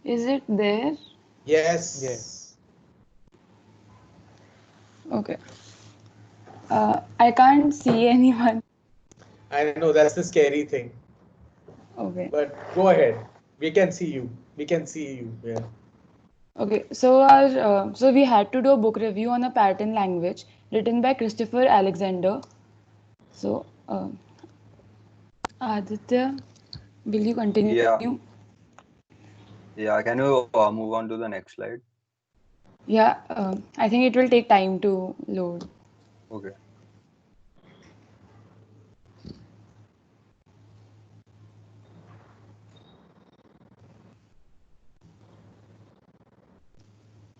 Is it there? Yes. Yes. Okay. I can't see anyone. I know that's the scary thing. Okay. But go ahead. We can see you. We can see you. Yeah. Okay. So we had to do a book review on a pattern language written by Christopher Alexander. So Aditya, will you continue? Yeah, yeah. Can you move on to the next slide? Yeah. I think it will take time to load. Okay.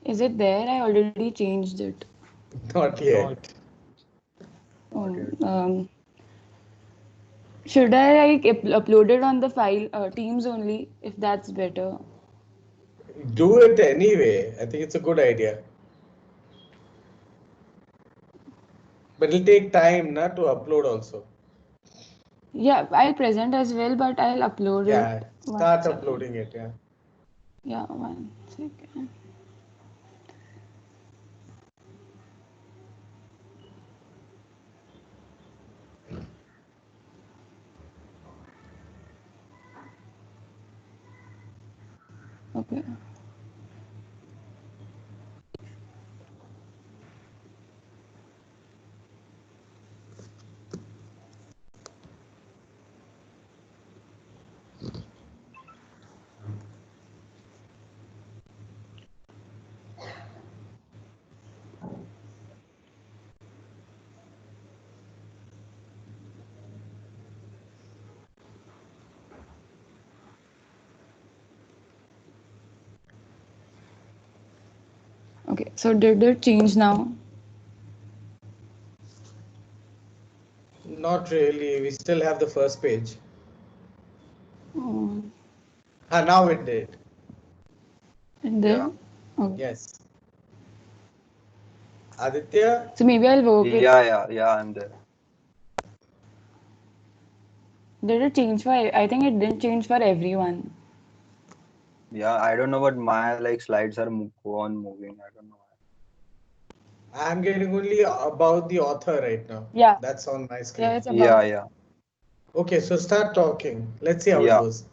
Is it there? I already changed it. Not Not. yet. Not Oh, yet. should I like upload it on the file Teams only if that's better? Do it anyway. I think it's a good idea. But it'll take time not to upload also. Yeah, I'll present as well, but I'll upload Yeah. it. One Start second. uploading it. Yeah. Yeah, one second. Okay. Okay. So did it change now? Not really. We still have the first page. Oh, Ah, now it did. and Yeah. then okay. Yes. Aditya, So maybe I'll work it. Yeah. I'm there. Did it change for? I think it didn't change for everyone. Yeah, I don't know, but my like slides are go on moving. I don't know I'm getting only about the author right now. Yeah. That's on my Yeah, screen. it's why. Yeah, about. yeah, Okay, so start talking. Let's see how it yeah, goes.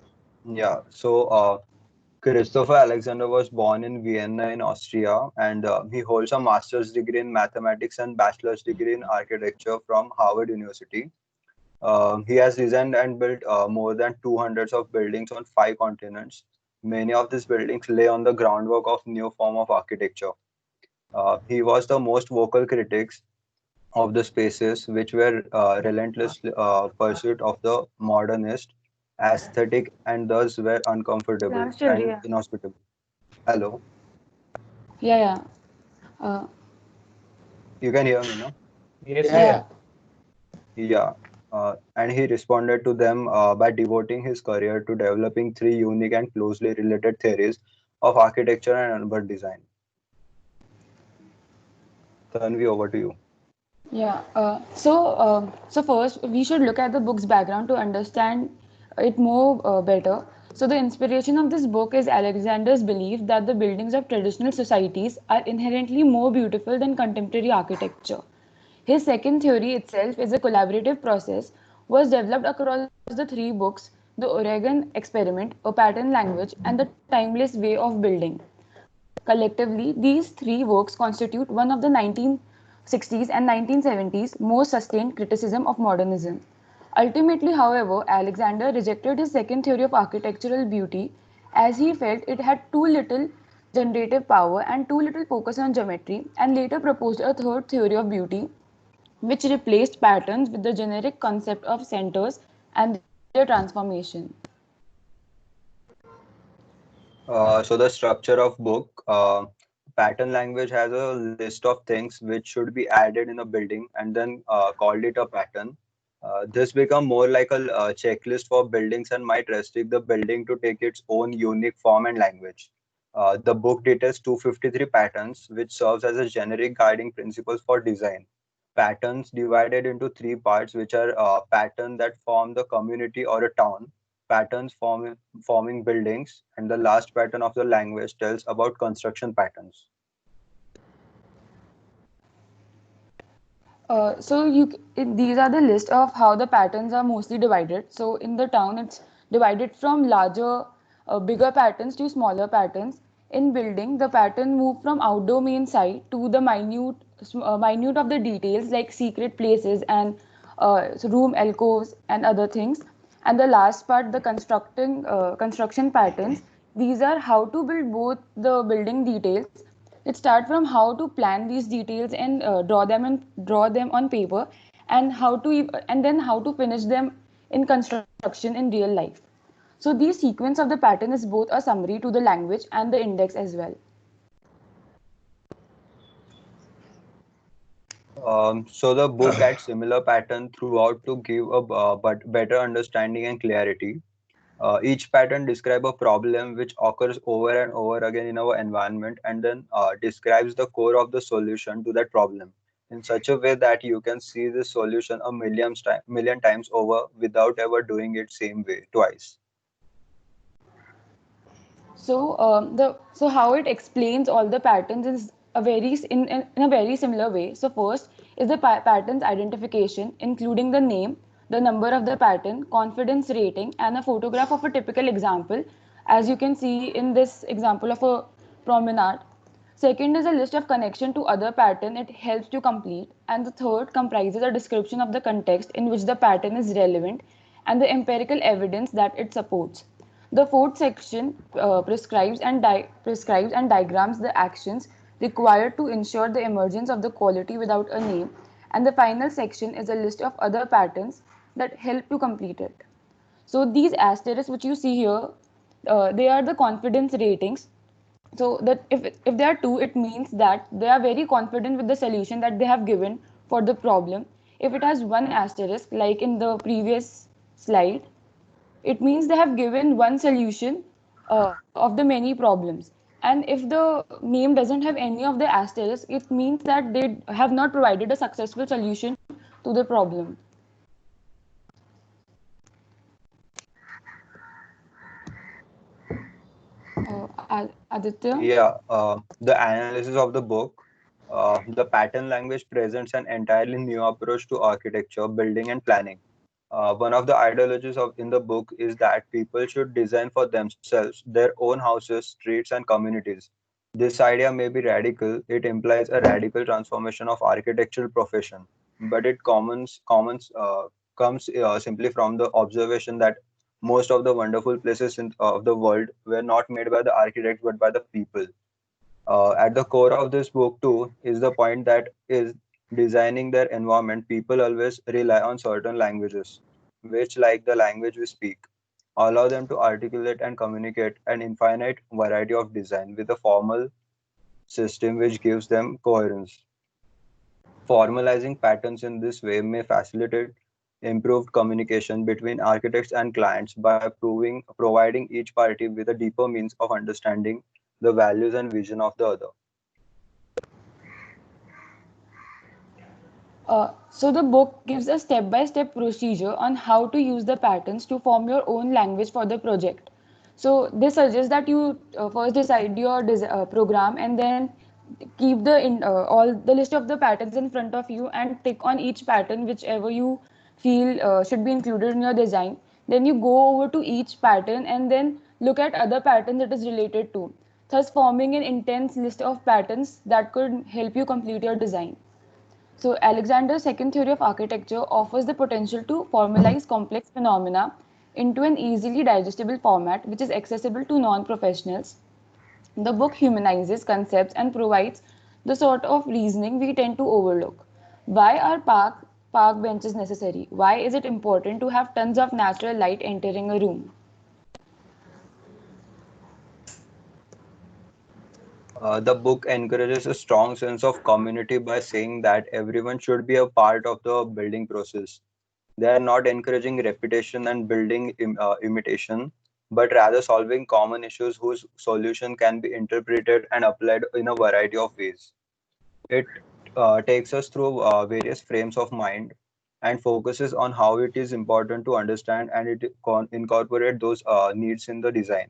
yeah. So, Christopher Alexander was born in Vienna in Austria, and he holds a master's degree in mathematics and bachelor's degree in architecture from Harvard University. He has designed and built more than 200 of buildings on 5 continents. Many of these buildings lay on the groundwork of new form of architecture. He was the most vocal critics of the spaces which were relentless pursuit of the modernist aesthetic and thus were uncomfortable Class चल रही and है. inhospitable. Hello, Yeah, yeah. Uh, you can hear me, no? Yes, Yeah, yes. yeah. yeah. Yeah. And he responded to them by devoting his career to developing three unique and closely related theories of architecture and urban design. Tanvi, over to you. Yeah. So first we should look at the book's background to understand it more better. So the inspiration of this book is Alexander's belief that the buildings of traditional societies are inherently more beautiful than contemporary architecture. His second theory itself is a collaborative process was developed across the three books, The Oregon Experiment, A Pattern Language, and The Timeless Way of Building. Collectively, these three works constitute one of the 1960s and 1970s most sustained criticism of modernism. Ultimately, however, Alexander rejected his second theory of architectural beauty as he felt it had too little generative power and too little focus on geometry, and later proposed a third theory of beauty which replaced patterns with the generic concept of centers and their transformation. So the structure of book pattern language has a list of things which should be added in a building and then called it a pattern. This become more like a checklist for buildings and might restrict the building to take its own unique form and language. The book details 253 patterns, which serves as a generic guiding principles for design. Patterns divided into three parts, which are pattern that form the community or a town, patterns forming buildings, and the last pattern of the language tells about construction patterns. These are the list of how the patterns are mostly divided. So in the town, it's divided from bigger patterns to smaller patterns. In building, the pattern move from outdoor main site to the minute of the details like secret places and room alcoves and other things. And the last part, the construction patterns. These are how to build both the building details. It start from how to plan these details and draw them on paper, and and then how to finish them in construction in real life. So the sequence of the pattern is both a summary to the language and the index as well. So the book adds similar pattern throughout to give a but better understanding and clarity. Each pattern describes a problem which occurs over and over again in our environment, and then describes the core of the solution to that problem in such a way that you can see the solution a million times over without ever doing it same way twice. So how it explains all the patterns is in a very similar way. So first is the patterns identification, including the name, the number of the pattern, confidence rating, and a photograph of a typical example, as you can see in this example of a promenade. Second is a list of connection to other pattern it helps to complete, and the third comprises a description of the context in which the pattern is relevant and the empirical evidence that it supports. The fourth section prescribes and diagrams the actions required to ensure the emergence of the quality without a name, and the final section is a list of other patterns that help to complete it. So these asterisks which you see here, they are the confidence ratings. So that if there are two, it means that they are very confident with the solution that they have given for the problem. If it has one asterisk, like in the previous slide, it means they have given one solution of the many problems. And if the name doesn't have any of the asterisks, it means that they have not provided a successful solution to the problem. Aditya? Yeah, the analysis of the book, the pattern language presents an entirely new approach to architecture, building, and planning. One of the ideologies in the book is that people should design for themselves their own houses, streets, and communities. This idea may be radical. It implies a radical transformation of architectural profession, but it comes simply from the observation that most of the wonderful places of the world were not made by the architects but by the people. At the core of this book too is the point that is designing their environment, people always rely on certain languages, which, like the language we speak, allow them to articulate and communicate an infinite variety of design with a formal system which gives them coherence. Formalizing patterns in this way may facilitate improved communication between architects and clients by providing each party with a deeper means of understanding the values and vision of the other. So the book gives a step-by-step procedure on how to use the patterns to form your own language for the project. So this suggests that you first decide your program, and then keep all the list of the patterns in front of you and tick on each pattern whichever you feel should be included in your design. Then you go over to each pattern and then look at other patterns it is related to, thus forming an intense list of patterns that could help you complete your design. So Alexander's second theory of architecture offers the potential to formalize complex phenomena into an easily digestible format which is accessible to non-professionals. The book humanizes concepts and provides the sort of reasoning we tend to overlook. Why are park benches necessary? Why is it important to have tons of natural light entering a room? The book encourages a strong sense of community by saying that everyone should be a part of the building process. They are not encouraging repetition and building imitation, but rather solving common issues whose solution can be interpreted and applied in a variety of ways. It takes us through various frames of mind, and focuses on how it is important to understand and incorporate those needs in the design.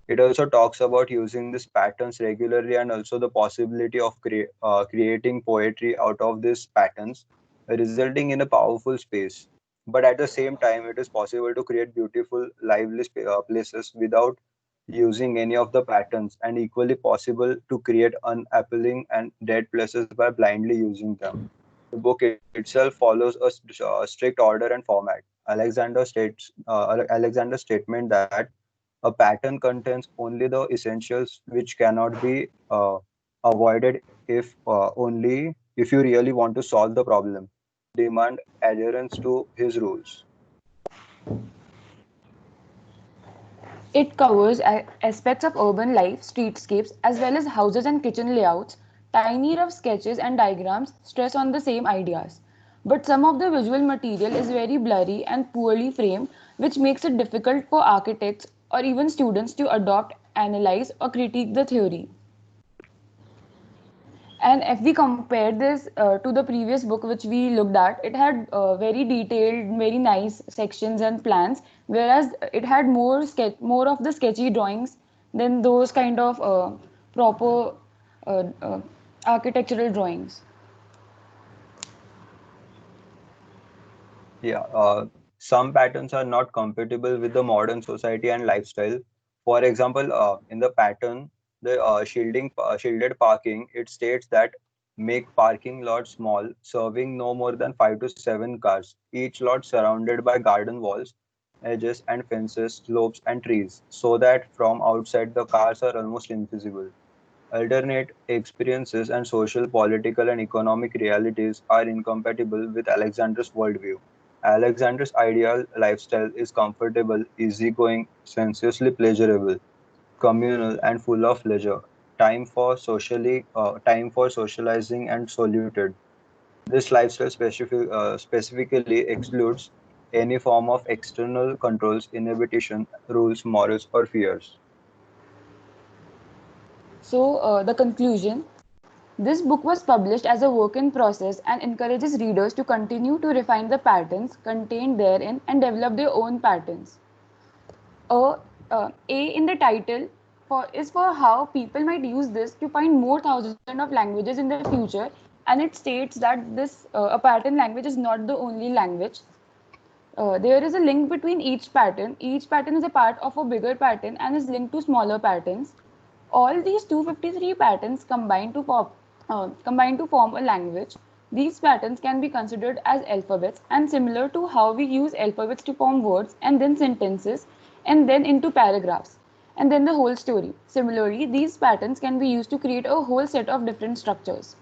It also talks about using these patterns regularly and also the possibility of creating poetry out of these patterns, resulting in a powerful space. But at the same time, it is possible to create beautiful, lively places without using any of the patterns, and equally possible to create unappealing and dead places by blindly using them. The book itself follows a strict order and format. Alexander's statement that a pattern contains only the essentials which cannot be avoided if only if you really want to solve the problem. Demand adherence to his rules. It covers aspects of urban life, streetscapes, as well as houses and kitchen layouts. Tiny rough sketches and diagrams stress on the same ideas. But some of the visual material is very blurry and poorly framed, which makes it difficult for architects or even students to adopt, analyze, or critique the theory. And if we compare this to the previous book which we looked at, it had very detailed, very nice sections and plans, whereas it had more of the sketchy drawings than those kind of proper architectural drawings. Yeah, some patterns are not compatible with the modern society and lifestyle. For example, in the pattern, the shielded parking, it states that make parking lots small, serving no more than 5 to 7 cars. Each lot surrounded by garden walls, edges and fences, slopes and trees, so that from outside the cars are almost invisible. Alternate experiences and social, political, and economic realities are incompatible with Alexander's worldview. Alexander's ideal lifestyle is comfortable, easygoing, sensuously pleasurable, communal, and full of leisure. Time for socializing and solitude. This lifestyle specifically excludes any form of external controls, inhibition, rules, morals, or fears. So, the conclusion, this book was published as a work in process and encourages readers to continue to refine the patterns contained therein and develop their own patterns. A, A in the title is for how people might use this to find more thousands of languages in the future, and it states that this a pattern language is not the only language. There is a link between each pattern. Each pattern is a part of a bigger pattern and is linked to smaller patterns. All these 253 patterns combine to form a language. These patterns can be considered as alphabets, and similar to how we use alphabets to form words and then sentences and then into paragraphs and then the whole story. Similarly, these patterns can be used to create a whole set of different structures.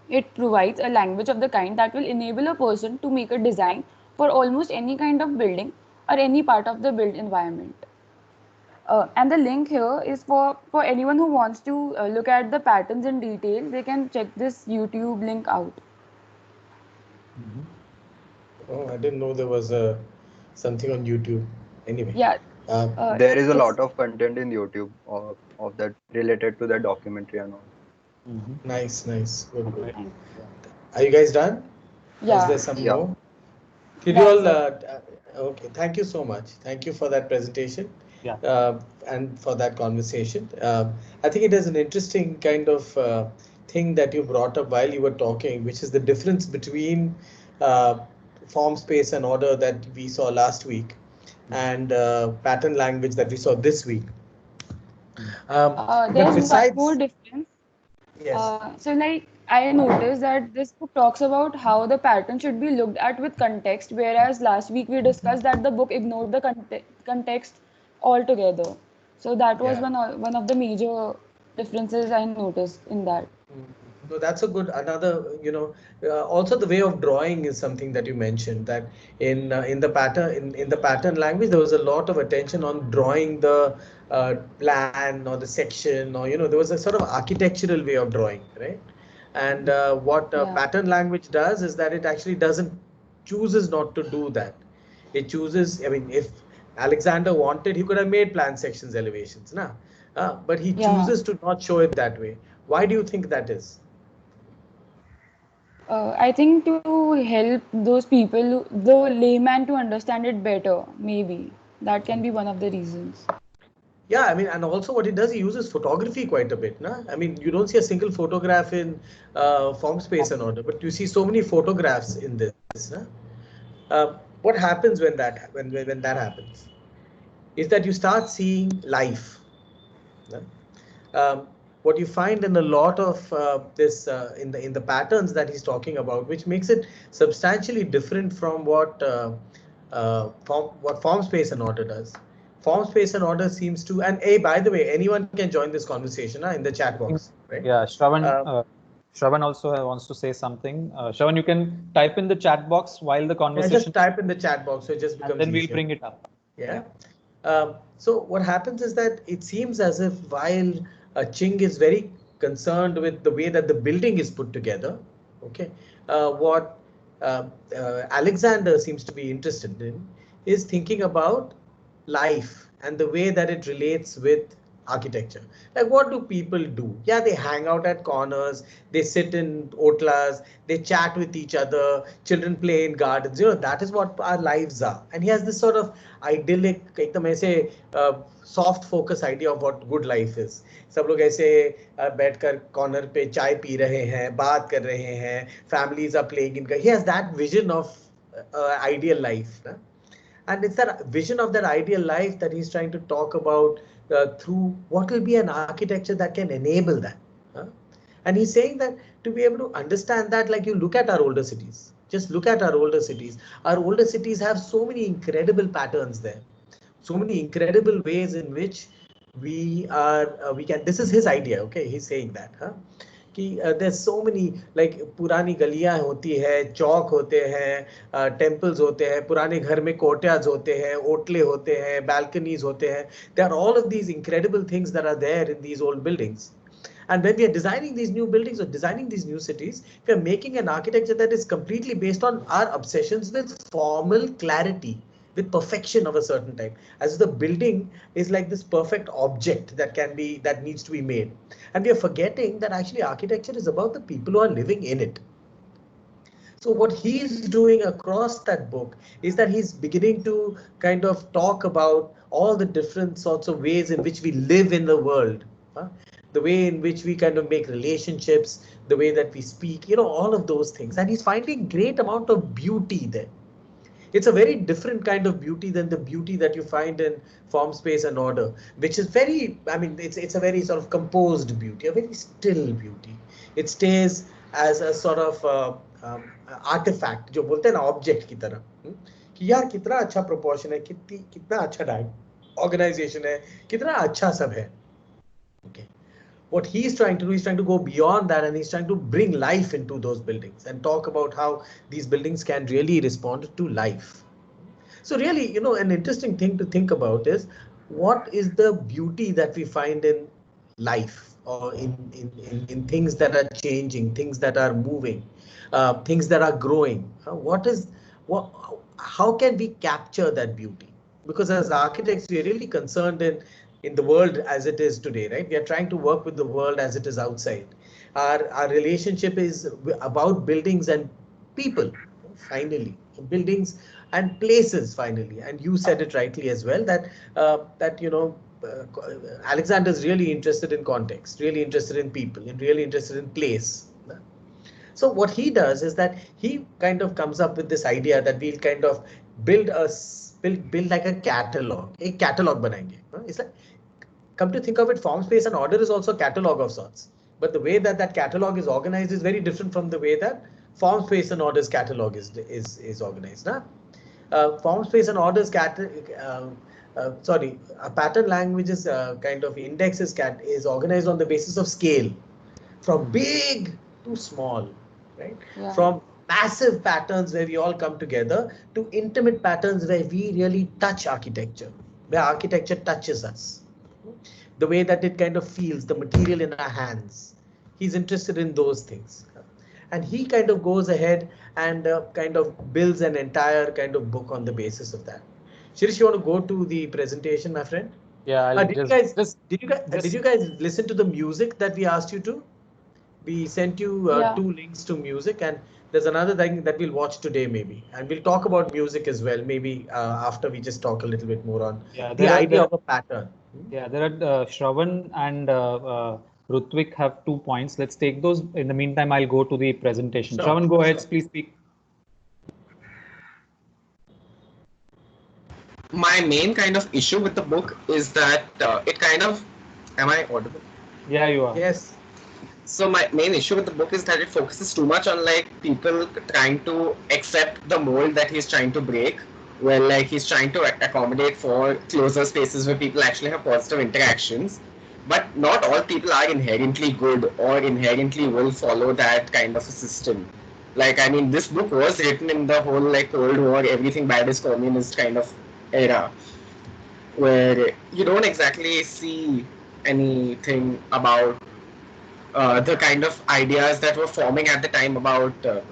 It provides a language of the kind that will enable a person to make a design for almost any kind of building or any part of the built environment. And the link here is for anyone who wants to look at the patterns in detail, they can check this YouTube link out. Oh, I didn't know there was something on YouTube. Anyway, Yeah, There is a it's lot of content in YouTube of that related to that documentary and all. nice, nice, good, good. thank- Are you guys done? Or is yeah, there some Yeah. more? Did you that's all? it. Okay, thank you so much. Thank you for that presentation. Yeah. And for that conversation. I think it is an interesting kind of thing that you brought up while you were talking, which is the difference between uh, form, space, and order that we saw last week and pattern language that we saw this week. But There's one more besides, difference. yes. So, like, I noticed that this book talks about how the pattern should be looked at with context, whereas last week we discussed that the book ignored the context altogether. So that was Yeah. one of the major differences I noticed in that. No, that's a good another, also the way of drawing is something that you mentioned that in the in the pattern language there was a lot of attention on drawing the plan or the section or there was a sort of architectural way of drawing, right? And what Yeah. pattern language does is that it actually doesn't chooses not to do that. It chooses, I mean, if Alexander wanted, he could have made plan sections elevations, nah? But he Yeah. chooses to not show it that way. Why do you think that is? I think to help those people, the layman, to understand it better, maybe. That can be one of the reasons. Yeah, I mean, and also what it does, he uses photography quite a bit. Na? I mean, you don't see a single photograph in Form, Space and Order, but you see so many photographs in this. Na? What happens when that happens is that you start seeing life. Na? What you find in a lot of this in the patterns that he's talking about, which makes it substantially different from what Form, Space and Order does. Form, Space and Order seems to, and hey, by the way, anyone can join this conversation in the chat box, right? Yeah, Shravan also wants to say something. Shravan, you can type in the chat box while the Yeah, conversation. just type in the chat box, so it just becomes and then we'll easier. bring it up. Yeah. So what happens is that it seems as if while Ching is very concerned with the way that the building is put together, okay, what Alexander seems to be interested in is thinking about life and the way that it relates with architecture. Like, what do people do? Yeah, they hang out at corners, they sit in otlas, they chat with each other, children play in gardens. That is what our lives are. And he has this sort of idyllic, एकदम ऐसे soft focus idea of what good life is. सब लोग ऐसे बैठकर corner पे चाय P रहे हैं, बात कर रहे हैं, families are playing in. He has that vision of ideal life. Na? And it's that vision of that ideal life that he's trying to talk about through what will be an architecture that can enable that. Huh? And he's saying that to be able to understand that, like, you look at our older cities, just look at our older cities. Our older cities have so many incredible patterns there, so many incredible ways in which we can. This is his idea, okay? He's saying that, huh? कि there's so many, like, पुरानी गलियां होती है, चौक होते हैं, temples होते हैं, पुराने घर में courtyards होते हैं, ओटले होते हैं, balconies होते हैं. There are all of these incredible things that are there in these old buildings. And when we are designing these new buildings or designing these new cities, we are making an architecture that is completely based on our obsessions with formal clarity, with perfection of a certain type, as the building is like this perfect object that needs to be made. And we are forgetting that actually architecture is about the people who are living in it. So what he's doing across that book is that he's beginning to kind of talk about all the different sorts of ways in which we live in the world, huh? The way in which we kind of make relationships, the way that we speak, all of those things. And he's finding great amount of beauty there. It's a very different kind of beauty than the beauty that you find in Form, Space and Order, which is very, I mean, it's a very sort of composed beauty, a very still beauty. It stays as a sort of artifact, जो बोलते हैं ना, object की तरह, कि यार कितना अच्छा proportion है, कितना अच्छा organization है, कितना अच्छा सब है. Okay. What he's trying to do, he's trying to go beyond that, and he's trying to bring life into those buildings and talk about how these buildings can really respond to life. So really, an interesting thing to think about is what is the beauty that we find in life, or in things that are changing, things that are moving, things that are growing. How can we capture that beauty? Because as architects, we are really concerned in the world as it is today, right? We are trying to work with the world as it is outside. Our relationship is about buildings and people, finally, buildings and places, finally. And you said it rightly as well, that Alexander is really interested in context, really interested in people, and really interested in place. So what he does is that he kind of comes up with this idea that we'll kind of build like a catalog बनाएंगे. It's like, come to think of it, Form, Space and Order is also a catalog of sorts. But the way that catalog is organized is very different from the way that Form, Space and Order's catalog is organized. Na? Form, Space and Order's a pattern language's kind of index is organized on the basis of scale, from big to small, right? Yeah. From massive patterns where we all come together to intimate patterns where we really touch architecture, where architecture touches us, the way that it kind of feels the material in our hands. He's interested in those things. And he kind of goes ahead and kind of builds an entire kind of book on the basis of that. Shirish, you want to go to the presentation, my friend? Yeah. Did you guys listen to the music that we asked you to? We sent you 2 links to music, and there's another thing that we'll watch today maybe, and we'll talk about music as well maybe after we just talk a little bit more on the idea of a pattern. Yeah, there are Shravan and Rutvik have 2 points. Let's take those. In the meantime, I'll go to the presentation. Sure, Shravan, go ahead, sure. please speak. My main kind of issue with the book is that it kind of, am I audible? Yeah, you are. Yes. So my main issue with the book is that it focuses too much on like people trying to accept the mold that he's trying to break. Well, like he's trying to accommodate for closer spaces where people actually have positive interactions. But not all people are inherently good or inherently will follow that kind of a system. Like, I mean, this book was written in the whole like Cold War, everything bad is communist kind of era, where you don't exactly see anything about the kind of ideas that were forming at the time about the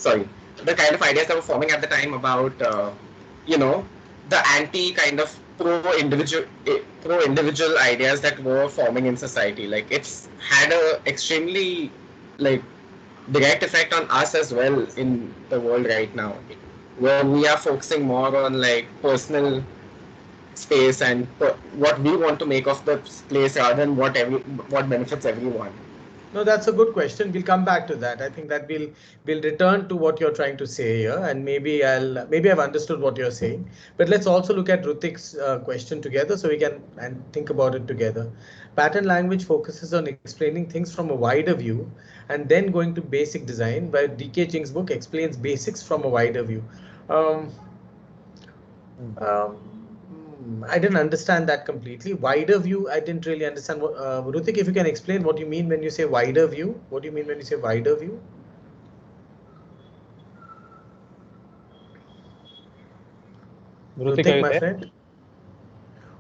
kind of ideas that were forming at the time about you know, the anti kind of pro individual ideas that were forming in society. Like it's had a extremely like direct effect on us as well in the world right now, where we are focusing more on like personal space and what we want to make of the place rather than what benefits everyone. No, that's a good question. We'll come back to that. I think that we'll return to what you're trying to say here, and maybe I've understood what you're saying. But let's also look at Rutik's question together, so we can and think about it together. Pattern language focuses on explaining things from a wider view, and then going to basic design, where D.K. Ching's book explains basics from a wider view. I didn't understand that completely. Wider view, I didn't really understand. Rutik, if you can explain what you mean when you say wider view. What do you mean when you say wider view? Rutik, my friend.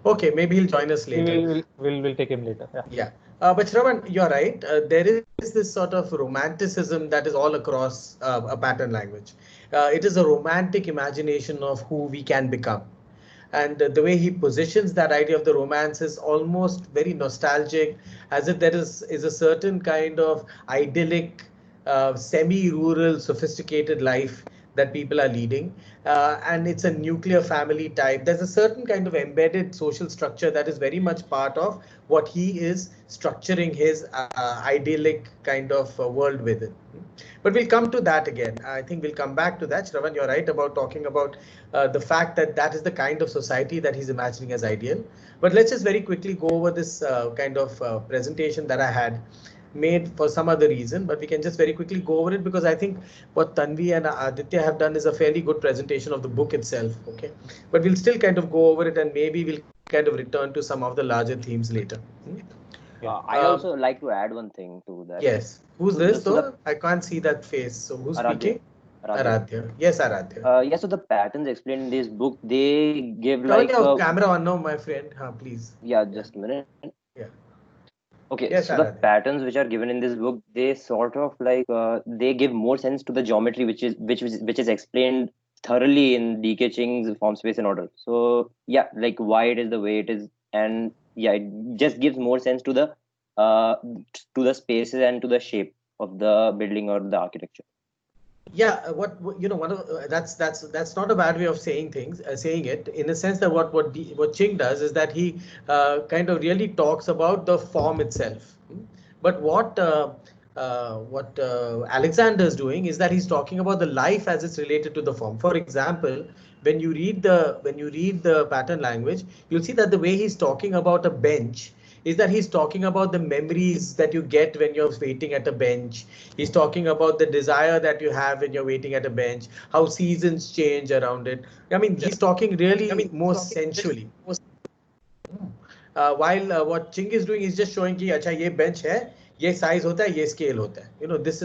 Okay, maybe he'll join us later. We'll take him later. Yeah. But Shravan, you're right. There is this sort of romanticism that is all across a pattern language. It is a romantic imagination of who we can become. And the way he positions that idea of the romance is almost very nostalgic, as if there is a certain kind of idyllic, semi-rural, sophisticated life that people are leading. And it's a nuclear family type. There's a certain kind of embedded social structure that is very much part of what he is structuring his idyllic kind of world with it. But we'll come to that again. I think we'll come back to that. Shravan, you're right about talking about the fact that that is the kind of society that he's imagining as ideal. But let's just very quickly go over this kind of presentation that I had made for some other reason, but we can just very quickly go over it because I think what Tanvi and Aditya have done is a fairly good presentation of the book itself. Okay, but we'll still kind of go over it and maybe we'll kind of return to some of the larger themes later. I also like to add one thing to that. Yes. Who's this though? I can't see that face. So who's speaking? Aradhya. Yes, Aradhya. Yeah, so the patterns explained in this book, they give Turn like your camera on now, my friend. Please. Yeah, just a minute. Yeah. Okay, yes, so the patterns which are given in this book, they sort of like they give more sense to the geometry which is explained thoroughly in D.K. Ching's Form, Space and Order. So yeah, like why it is the way it is, and yeah, it just gives more sense to the spaces and to the shape of the building or the architecture. Yeah, that's not a bad way of saying things, saying it in a sense that what Ching does is that he kind of really talks about the form itself. But what Alexander is doing is that he's talking about the life as it's related to the form. For example, when you read the pattern language, you'll see that the way he's talking about a bench is that he's talking about the memories that you get when you're waiting at a bench. He's talking about the desire that you have when you're waiting at a bench, how seasons change around it. I mean, he's talking really more sensually. While what Ching is doing is just showing ki, acha, ye bench hai, ye size hota hai, ye scale hota hai. You know, these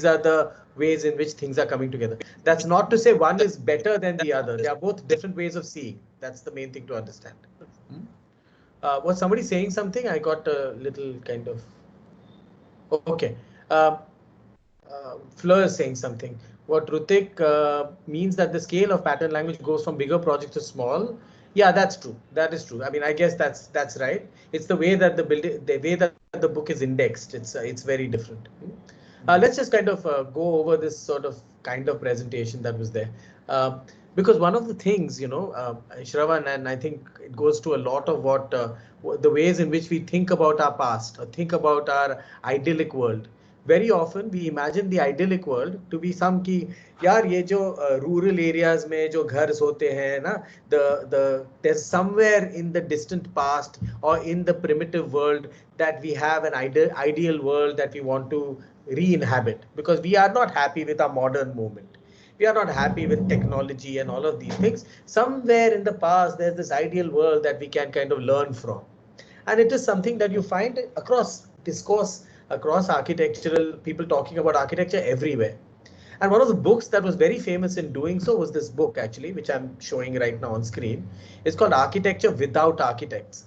are the ways in which things are coming together. That's not to say one is better than the other. They are both different ways of seeing. That's the main thing to understand. Was somebody saying something? I got a little kind of. Okay. Fleur is saying something. What Rutik means that the scale of pattern language goes from bigger projects to small. Yeah, that's true. That is true. I mean, I guess that's right. It's the way that the book is indexed. It's very different. Let's just kind of go over this sort of kind of presentation that was there. Because one of the things, Shravan, and I think it goes to a lot of what the ways in which we think about our past or think about our idyllic world. Very often we imagine the idyllic world to be some ki yaar ye jo rural areas mein jo ghars hote hain na, there's somewhere in the distant past or in the primitive world that we have an ideal world that we want to re-inhabit, because we are not happy with our modern moment. We are not happy with technology and all of these things. Somewhere in the past, there's this ideal world that we can kind of learn from. And it is something that you find across discourse, across architectural, people talking about architecture everywhere. And one of the books that was very famous in doing so was this book, actually, which I'm showing right now on screen. It's called Architecture Without Architects.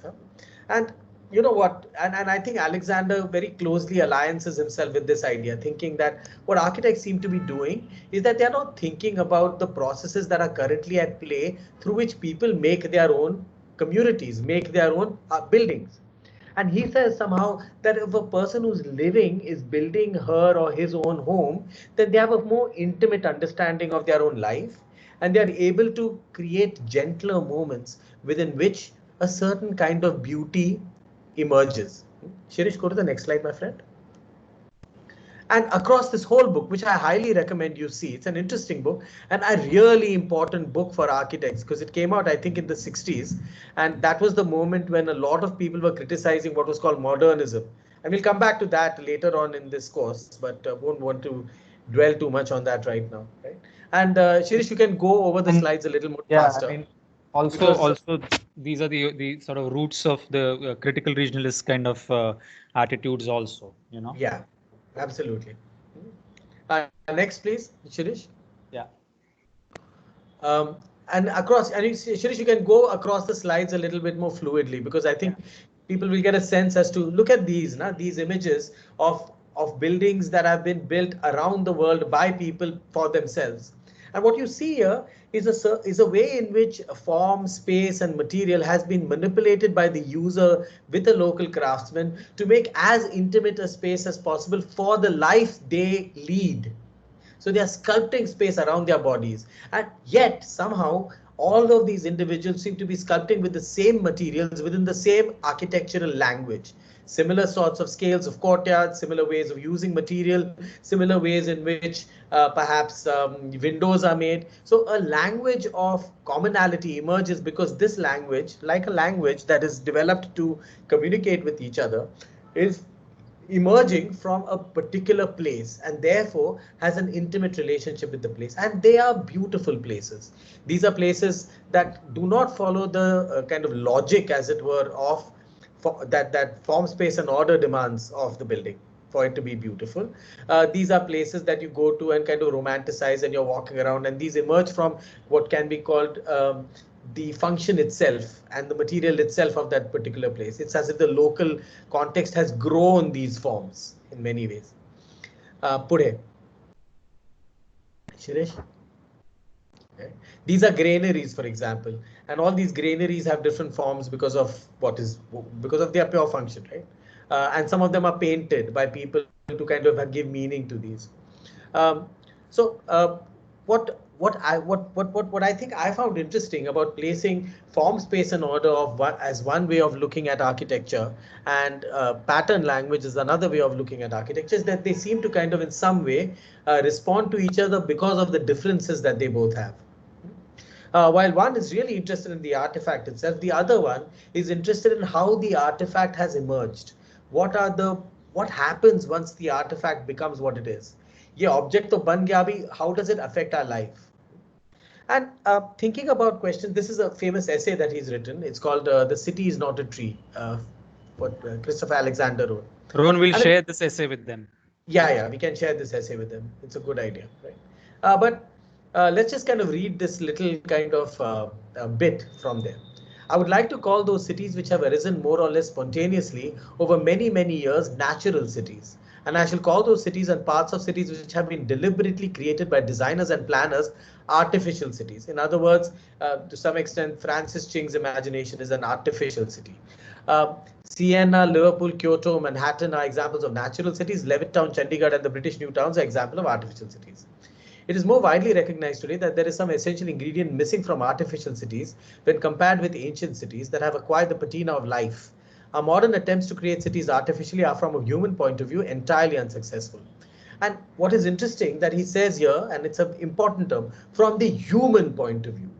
And you know what, and I think Alexander very closely alliances himself with this idea, thinking that what architects seem to be doing is that they're not thinking about the processes that are currently at play through which people make their own communities, make their own buildings. And he says somehow that if a person who's living is building her or his own home, then they have a more intimate understanding of their own life, and they are able to create gentler moments within which a certain kind of beauty emerges. Shirish, go to the next slide, my friend. And across this whole book, which I highly recommend you see, it's an interesting book and a really important book for architects, because it came out, I think, in the 60s. And that was the moment when a lot of people were criticizing what was called modernism. And we'll come back to that later on in this course, but won't want to dwell too much on that right now. Right? And Shirish, you can go over the slides a little more faster. I mean, also these are the sort of roots of the critical regionalist kind of attitudes also, Yeah, absolutely. Next, please, Shirish. Yeah. And across, and Shirish, you can go across the slides a little bit more fluidly, because I think people will get a sense as to look at these images of buildings that have been built around the world by people for themselves. And what you see here is a way in which form, space, and material has been manipulated by the user with a local craftsman to make as intimate a space as possible for the life they lead. So they are sculpting space around their bodies, and yet somehow all of these individuals seem to be sculpting with the same materials within the same architectural language. Similar sorts of scales of courtyards, similar ways of using material, similar ways in which perhaps windows are made. So a language of commonality emerges, because this language, like a language that is developed to communicate with each other, is emerging from a particular place and therefore has an intimate relationship with the place. And they are beautiful places. These are places that do not follow the kind of logic, as it were, of that form, space, and order demands of the building for it to be beautiful. These are places that you go to and kind of romanticize, and you're walking around, and these emerge from what can be called the function itself and the material itself of that particular place. It's as if the local context has grown these forms in many ways. Pudhe. Shirish. Okay. These are granaries, for example, and all these granaries have different forms because of their pure function, right? And some of them are painted by people to kind of give meaning to these. What I think I found interesting about placing form, space, and order as one way of looking at architecture, and pattern language is another way of looking at architecture, is that they seem to kind of in some way respond to each other because of the differences that they both have. While one is really interested in the artifact itself, the other one is interested in how the artifact has emerged. What happens once the artifact becomes what it is? ये object तो बन गया अभी, how does it affect our life? And thinking about questions, this is a famous essay that he's written. It's called The City is Not a Tree, what Christopher Alexander wrote. Rohan will share this essay with them. Yeah, we can share this essay with them. It's a good idea, right? But let's just kind of read this little kind of bit from there. I would like to call those cities which have arisen more or less spontaneously over many, many years natural cities. And I shall call those cities and parts of cities which have been deliberately created by designers and planners artificial cities. In other words, to some extent, Francis Ching's imagination is an artificial city. Siena, Liverpool, Kyoto, Manhattan are examples of natural cities. Levittown, Chandigarh, and the British New Towns are examples of artificial cities. It is more widely recognized today that there is some essential ingredient missing from artificial cities when compared with ancient cities that have acquired the patina of life. Our modern attempts to create cities artificially are, from a human point of view, entirely unsuccessful. And what is interesting that he says here, and it's an important term, from the human point of view.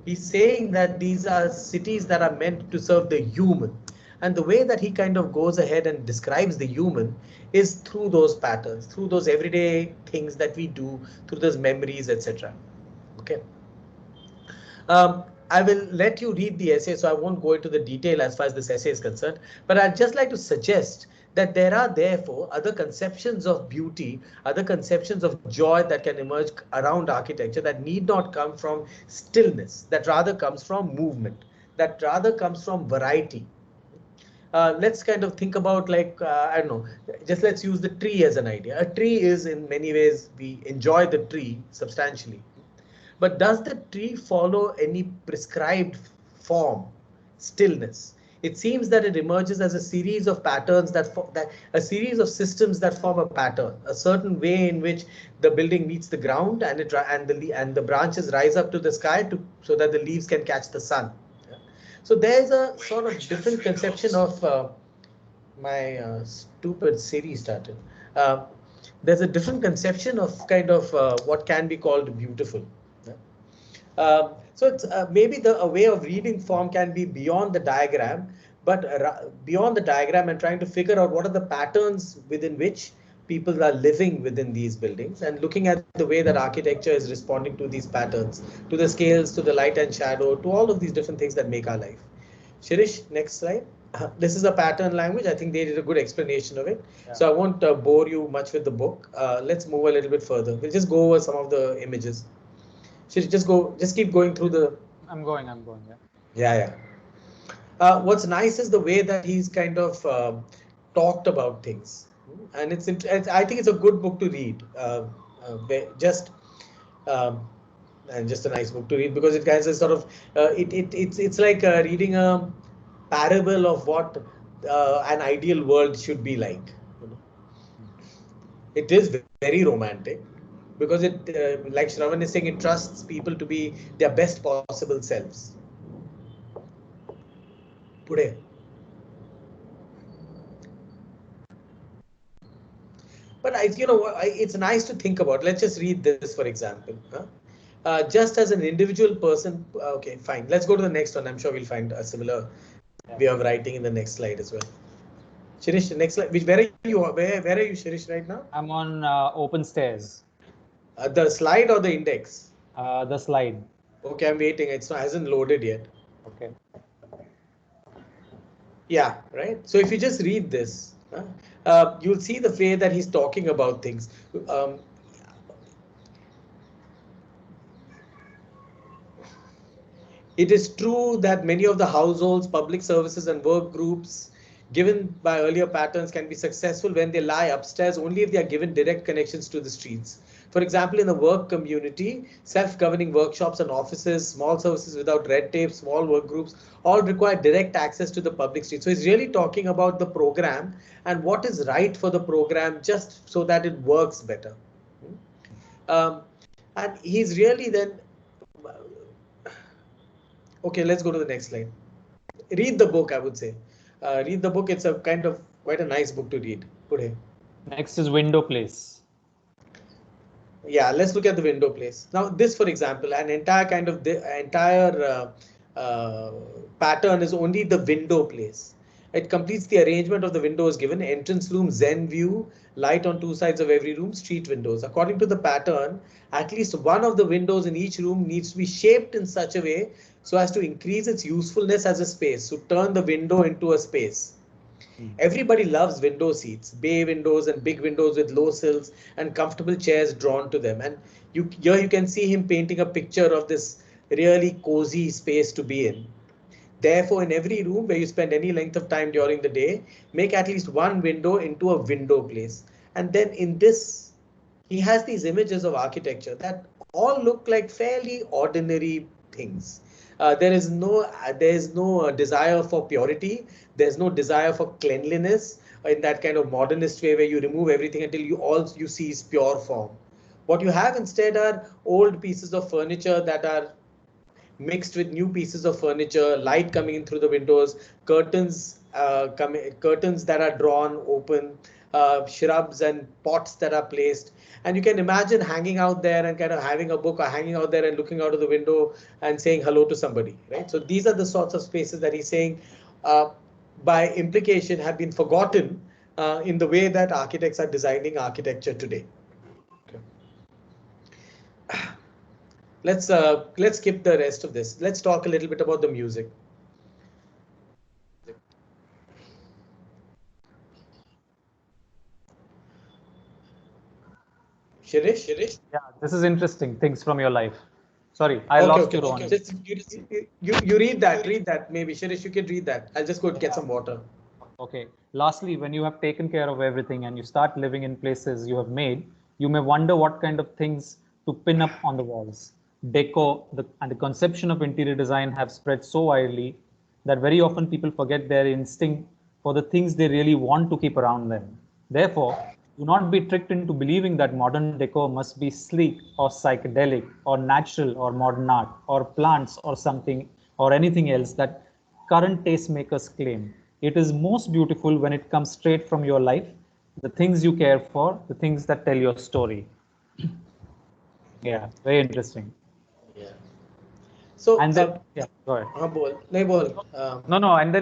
He's saying that these are cities that are meant to serve the human. And the way that he kind of goes ahead and describes the human is through those patterns, through those everyday things that we do, through those memories, etc. Okay. I will let you read the essay, so I won't go into the detail as far as this essay is concerned, but I'd just like to suggest that there are therefore other conceptions of beauty, other conceptions of joy that can emerge around architecture that need not come from stillness, that rather comes from movement, that rather comes from variety. Let's kind of think about, like, I don't know, just let's use the tree as an idea. A tree is, in many ways, we enjoy the tree substantially. But does the tree follow any prescribed form, stillness? It seems that it emerges as a series of patterns a series of systems that form a pattern, a certain way in which the building meets the ground and the branches rise up to the sky so that the leaves can catch the sun. So there's a sort of different conception of my stupid Siri started. There's a different conception of kind of what can be called beautiful. So it's maybe a way of reading form can be beyond the diagram, but beyond the diagram and trying to figure out what are the patterns within which people are living within these buildings, and looking at the way that architecture is responding to these patterns, to the scales, to the light and shadow, to all of these different things that make our life. Shirish, next slide. This is a pattern language. I think they did a good explanation of it. Yeah. So I won't bore you much with the book. Let's move a little bit further. We'll just go over some of the images. Should just keep going through the. I'm going. Yeah. What's nice is the way that he's kind of talked about things, and I think it's a good book to read. And just a nice book to read because it kind of sort of it's like reading a parable of what an ideal world should be like. It is very romantic. Because it, like Shravan is saying, it trusts people to be their best possible selves. Pude. But it's nice to think about. Let's just read this, for example. Just as an individual person, okay, fine. Let's go to the next one. I'm sure we'll find a similar way of writing in the next slide as well. Shirish, next slide. Where are you, Shirish, right now? I'm on open stairs. The slide or the index? The slide. Okay, I'm waiting. It hasn't loaded yet. Okay. Yeah, right. So if you just read this, you'll see the way that he's talking about things. It is true that many of the households, public services, and work groups given by earlier patterns can be successful when they lie upstairs only if they are given direct connections to the streets. For example, in the work community, self-governing workshops and offices, small services without red tape, small work groups, all require direct access to the public street. So he's really talking about the program and what is right for the program just so that it works better. And he's really then, okay, let's go to the next slide. Read the book, I would say. Read the book. It's a kind of quite a nice book to read. Today. Next is window place. Yeah, let's look at the window place. Now, this, for example, an entire kind of pattern is only the window place. It completes the arrangement of the windows given: entrance room, Zen view, light on two sides of every room, street windows. According to the pattern, at least one of the windows in each room needs to be shaped in such a way so as to increase its usefulness as a space, so turn the window into a space. Everybody loves window seats, bay windows and big windows with low sills and comfortable chairs drawn to them. And here you can see him painting a picture of this really cozy space to be in. Therefore, in every room where you spend any length of time during the day, make at least one window into a window place. And then in this, he has these images of architecture that all look like fairly ordinary things. There is no desire for purity. There's no desire for cleanliness in that kind of modernist way where you remove everything until all you see is pure form. What you have instead are old pieces of furniture that are mixed with new pieces of furniture, light coming in through the windows, curtains that are drawn open, shrubs and pots that are placed. And you can imagine hanging out there and kind of having a book or hanging out there and looking out of the window and saying hello to somebody, right? So these are the sorts of spaces that he's saying, uh, by implication, have been forgotten in the way that architects are designing architecture today. Okay. Let's skip the rest of this. Let's talk a little bit about the music. Shirish? Yeah, this is interesting. Things from your life. Sorry, I lost you, Rohan. Just, you read that. Maybe Shirish, you can read that. I'll just go get some water. Okay. Lastly, when you have taken care of everything and you start living in places you have made, you may wonder what kind of things to pin up on the walls. Deco and the conception of interior design have spread so widely that very often people forget their instinct for the things they really want to keep around them. Therefore, do not be tricked into believing that modern decor must be sleek or psychedelic or natural or modern art or plants or something or anything else that current tastemakers claim. It is most beautiful when it comes straight from your life, the things you care for, the things that tell your story. Yeah, very interesting. Yeah. So and then yeah, go ahead. No, And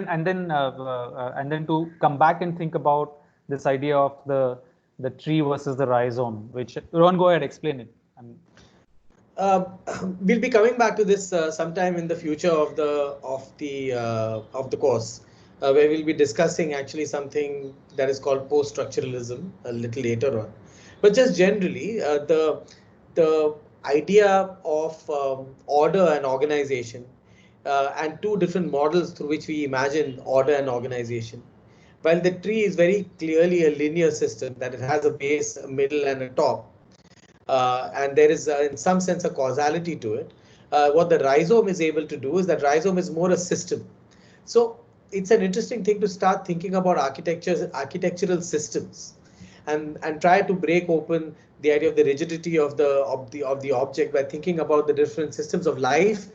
then to come back and think about this idea of the tree versus the rhizome, which Rohan, go ahead, explain it. We'll be coming back to this sometime in the future of the course, where we'll be discussing actually something that is called post-structuralism a little later on. But just generally, the idea of order and organization, and two different models through which we imagine order and organization. While the tree is very clearly a linear system, that it has a base, a middle, and a top, and there is in some sense a causality to it. What the rhizome is able to do is that rhizome is more a system. So it's an interesting thing to start thinking about architectural systems, and try to break open the idea of the rigidity of the object by thinking about the different systems of life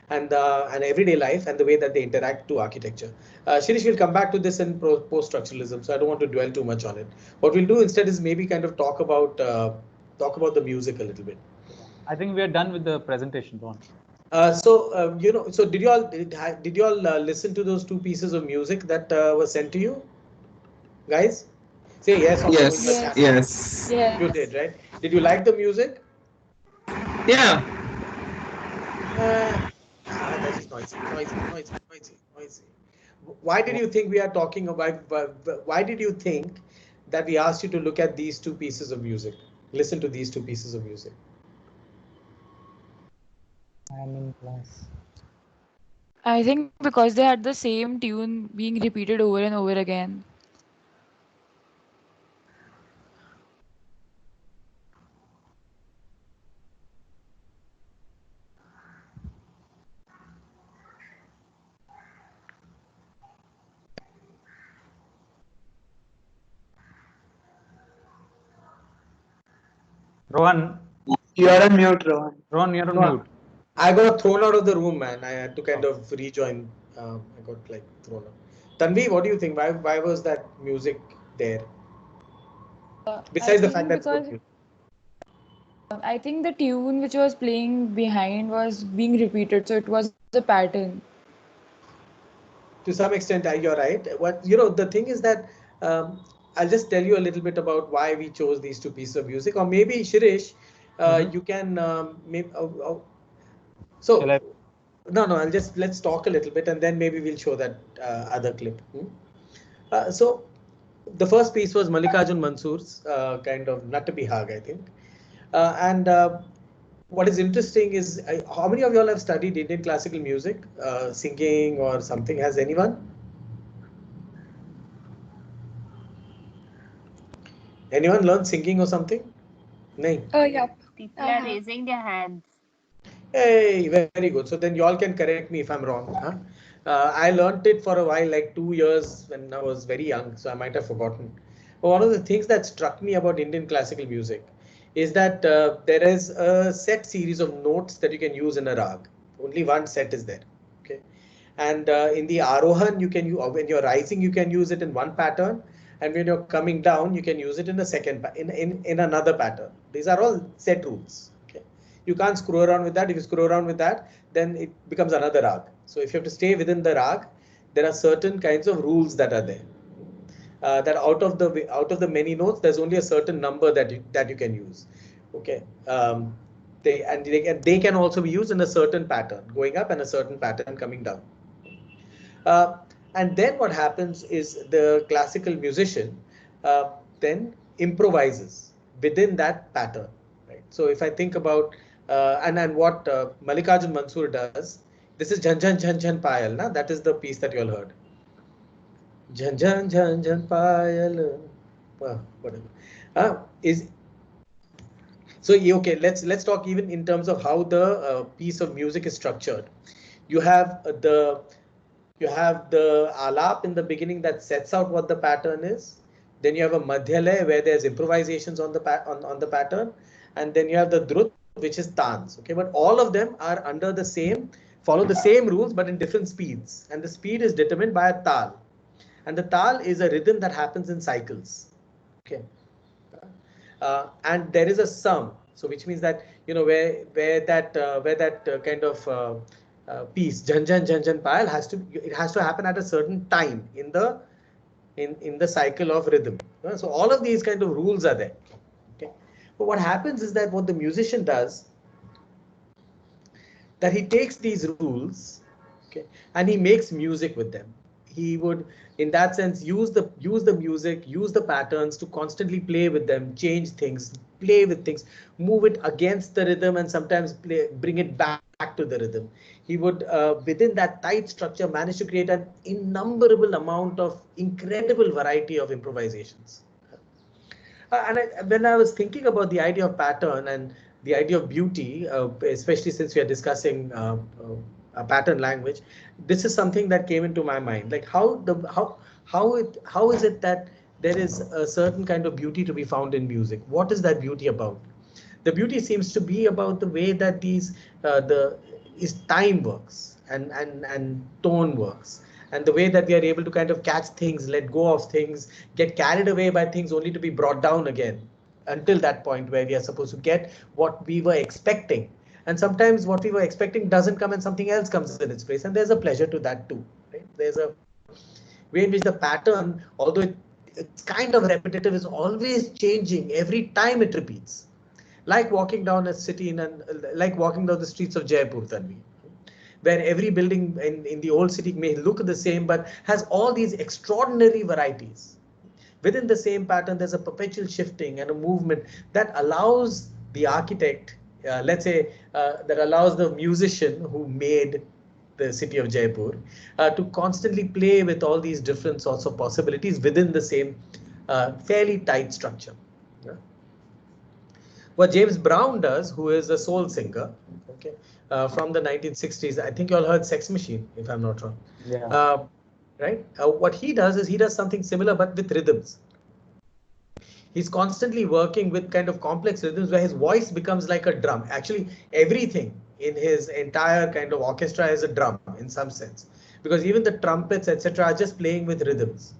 and everyday life and the way that they interact to architecture. Shirish will come back to this in post-structuralism, so I don't want to dwell too much on it. What we'll do instead is maybe kind of talk about the music a little bit. I think we are done with the presentation, Ron. So did you all listen to those two pieces of music that were sent to you, guys? Say yes. Yes. You did, right? Did you like the music? Yeah. That is noisy. Why did you think we are talking about? Why did you think that we asked you to look at these two pieces of music? Listen to these two pieces of music. I am in class. I think because they had the same tune being repeated over and over again. Rohan, you are on mute, Rohan. Rohan, you're on mute. I got thrown out of the room, man. I had to kind of rejoin. I got like thrown out. Tanvi, what do you think? Why was that music there? Besides the fact that I think the tune which was playing behind was being repeated, so it was a pattern. To some extent, you're right. The thing is that I'll just tell you a little bit about why we chose these two pieces of music, or maybe Shirish, you can let's talk a little bit, and then maybe we'll show that other clip. So the first piece was Mallikarjun Mansoor's kind of Nat Bihag, I think, and what is interesting is how many of y'all have studied Indian classical music, singing or something? Has anyone? Anyone learned singing or something? No. Yeah. People are raising their hands. Hey, very good. So then y'all can correct me if I'm wrong. Huh? I learnt it for a while, like 2 years when I was very young, so I might have forgotten. But one of the things that struck me about Indian classical music is that there is a set series of notes that you can use in a rag. Only one set is there. Okay, and in the Arohan, you can use when you're rising, you can use it in one pattern, and when you're coming down, you can use it in a in another pattern. These are all set rules. Okay, you can't screw around with that. If you screw around with that, then it becomes another rag. So if you have to stay within the rag, there are certain kinds of rules that are there. That out of the many notes, there's only a certain number that you can use. Okay, they can also be used in a certain pattern going up and a certain pattern coming down. Uh, and then what happens is the classical musician then improvises within that pattern. Right. So if I think about and what Mallikarjun Mansur does, this is Jhan Jhan Jhan Jhan Payal, na? That is the piece that you all heard. Jhan Jhan Jhan Jhan Payal. Whatever. Is so okay. Let's talk even in terms of how the piece of music is structured. You have the alap in the beginning that sets out what the pattern is. Then you have a madhyalaya where there's improvisations on on the pattern, and then you have the drut, which is tans. Okay, but all of them are under the same, follow the same rules but in different speeds, and the speed is determined by a tal, and the tal is a rhythm that happens in cycles. Okay, and there is a sum, so which means that where that kind of piece Jhan Jhan Jhan Jhan Payal has to happen at a certain time in the cycle of rhythm. So all of these kind of rules are there. Okay, but what happens is that what the musician does, that he takes these rules, okay, and he makes music with them. He would, in that sense, use the music, use the patterns to constantly play with them, change things, play with things, move it against the rhythm, and sometimes bring it back to the rhythm. He would, within that tight structure, manage to create an innumerable amount of incredible variety of improvisations. When I was thinking about the idea of pattern and the idea of beauty, especially since we are discussing a pattern language, this is something that came into my mind. Like how is it that there is a certain kind of beauty to be found in music? What is that beauty about? The beauty seems to be about the way that the is time works and tone works, and the way that we are able to kind of catch things, let go of things, get carried away by things only to be brought down again until that point where we are supposed to get what we were expecting. And sometimes what we were expecting doesn't come and something else comes in its place, and there's a pleasure to that too. Right? There's a way in which the pattern, although it's kind of repetitive, is always changing every time it repeats. Like walking down a city like walking down the streets of Jaipur, Tanvi, where every building in the old city may look the same, but has all these extraordinary varieties. Within the same pattern, there's a perpetual shifting and a movement that allows the architect, let's say, that allows the musician who made the city of Jaipur to constantly play with all these different sorts of possibilities within the same fairly tight structure. Yeah? What James Brown does, who is a soul singer, okay, from the 1960s, I think you all heard Sex Machine, if I'm not wrong. Yeah. Right? What he does is he does something similar but with rhythms. He's constantly working with kind of complex rhythms where his voice becomes like a drum. Actually, everything in his entire kind of orchestra is a drum in some sense, because even the trumpets, etc., are just playing with rhythms.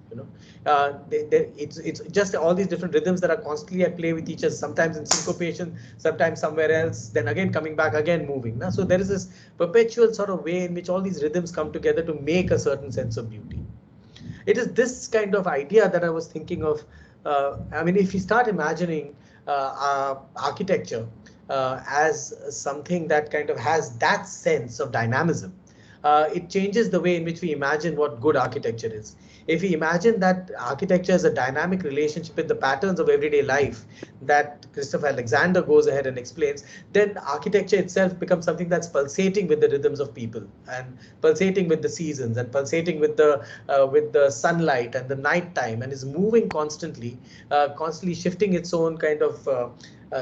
It's just all these different rhythms that are constantly at play with each other, sometimes in syncopation, sometimes somewhere else, then again coming back, again moving. So there is this perpetual sort of way in which all these rhythms come together to make a certain sense of beauty. It is this kind of idea that I was thinking of. I mean, if you start imagining architecture as something that kind of has that sense of dynamism, it changes the way in which we imagine what good architecture is. if we imagine that architecture is a dynamic relationship with the patterns of everyday life that Christopher Alexander goes ahead and explains, then architecture itself becomes something that's pulsating with the rhythms of people and pulsating with the seasons and pulsating with the sunlight and the night time, and is moving constantly, constantly shifting its own kind of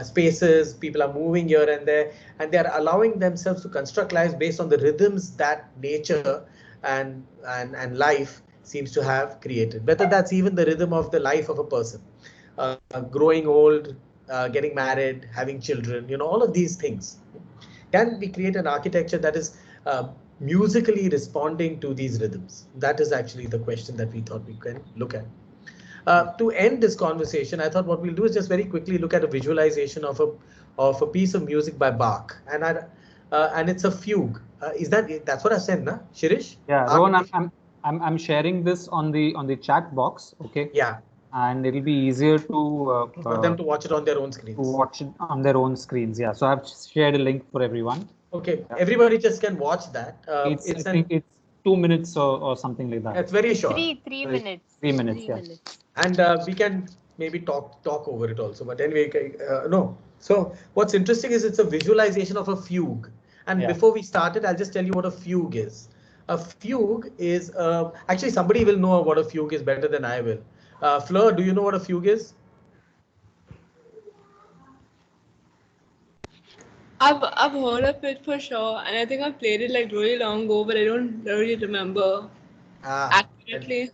spaces. People are moving here and there, and they are allowing themselves to construct lives based on the rhythms that nature and life seems to have created. Whether that's even the rhythm of the life of a person, growing old, getting married, having children, all of these things. Can we create an architecture that is musically responding to these rhythms? That is actually the question that we thought we can look at. To end this conversation, I thought what we'll do is just very quickly look at a visualization of a piece of music by Bach, and it's a fugue. Is that's what I said, na, Shirish? Yeah, Rohan, I'm sharing this on the chat box. Okay. Yeah. And it'll be easier to for them to watch it on their own screens. To watch it on their own screens. Yeah. So I've shared a link for everyone. Okay. Yeah. Everybody just can watch that. I think it's 2 minutes or something like that. It's very short. Three minutes. 3 minutes. Three minutes. And we can maybe talk over it also. But anyway, no. So what's interesting is it's a visualization of a fugue. And before we started, I'll just tell you what a fugue is. A fugue is actually somebody will know what a fugue is better than I will. Fleur, do you know what a fugue is? I've heard of it for sure, and I think I played it like really long ago, but I don't really remember accurately.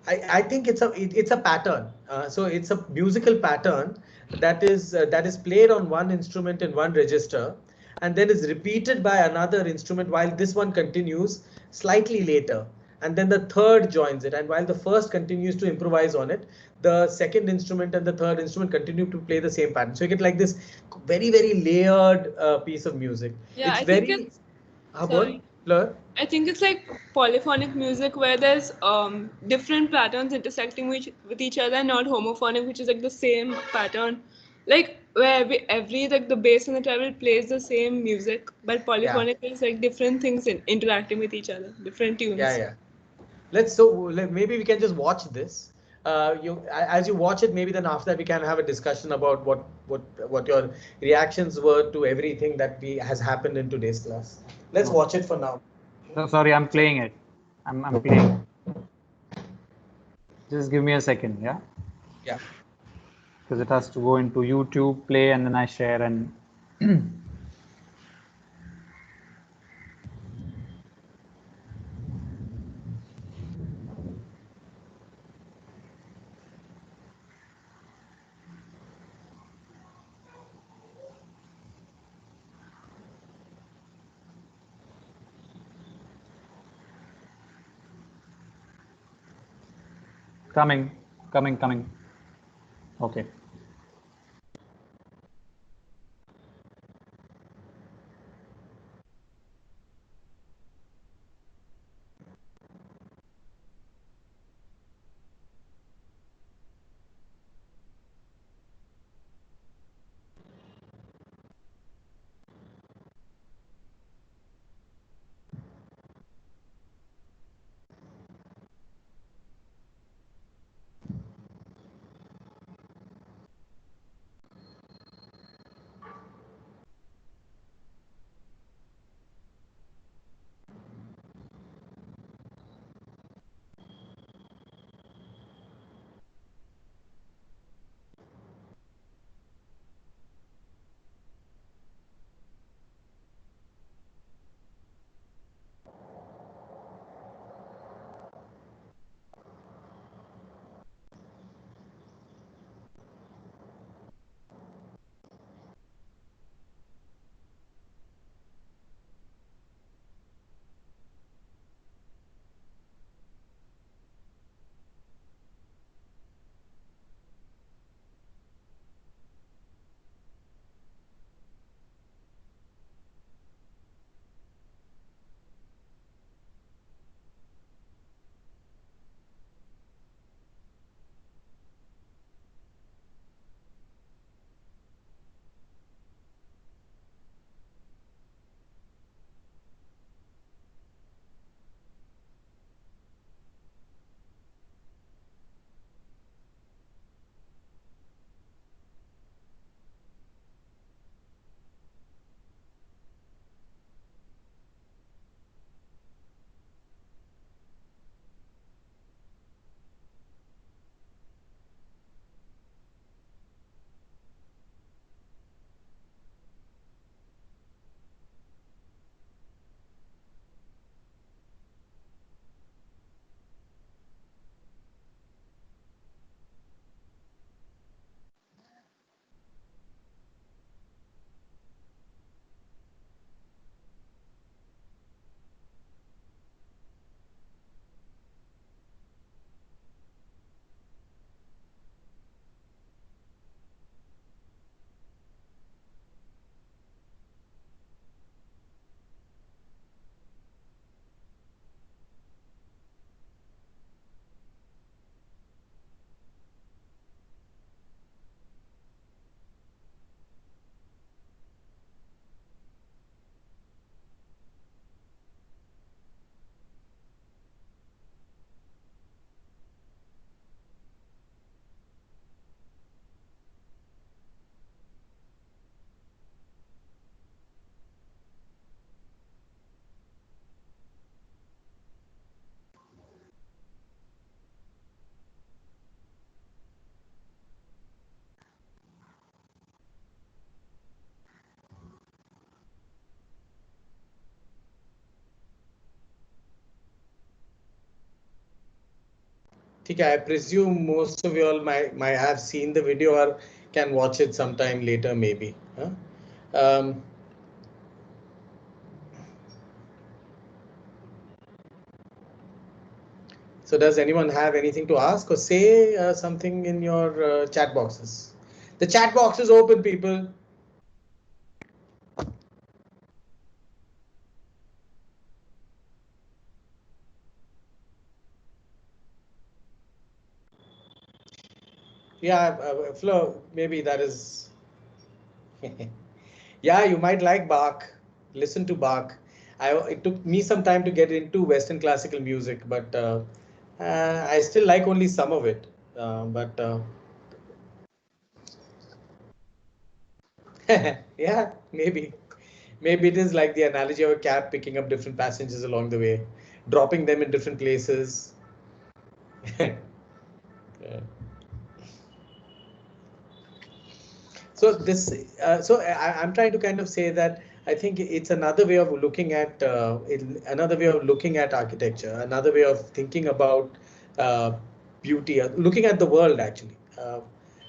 I think it's a pattern. So it's a musical pattern that is played on one instrument in one register, and then is repeated by another instrument while this one continues slightly later. And then the third joins it, and while the first continues to improvise on it, the second instrument and the third instrument continue to play the same pattern. So you get like this very, very layered piece of music. Yeah, it's I very think it's, sorry, Fleur? I think it's like polyphonic music where there's different patterns intersecting with each other, not homophonic, which is like the same pattern, like where every like the bass and the treble plays the same music, but polyphonic is like different things interacting with each other, different tunes. Yeah. Maybe we can just watch this. As you watch it, maybe then after that we can have a discussion about what your reactions were to everything that has happened in today's class. Let's watch it for now. No, sorry, I'm playing it. I'm playing. Just give me a second, yeah? Yeah. Because it has to go into YouTube, play, and then I share and coming. Okay. Okay, I presume most of you all might have seen the video or can watch it sometime later, maybe. Huh? So does anyone have anything to ask or say something in your chat boxes? The chat box is open, people. Yeah, Flo, maybe that is. Yeah, you might like Bach. Listen to Bach. It took me some time to get into Western classical music, but I still like only some of it. But yeah, maybe. Maybe it is like the analogy of a cab picking up different passengers along the way, dropping them in different places. Yeah. So this, I'm trying to kind of say that I think it's another way of looking at another way of looking at architecture, another way of thinking about uh, beauty, looking at the world actually,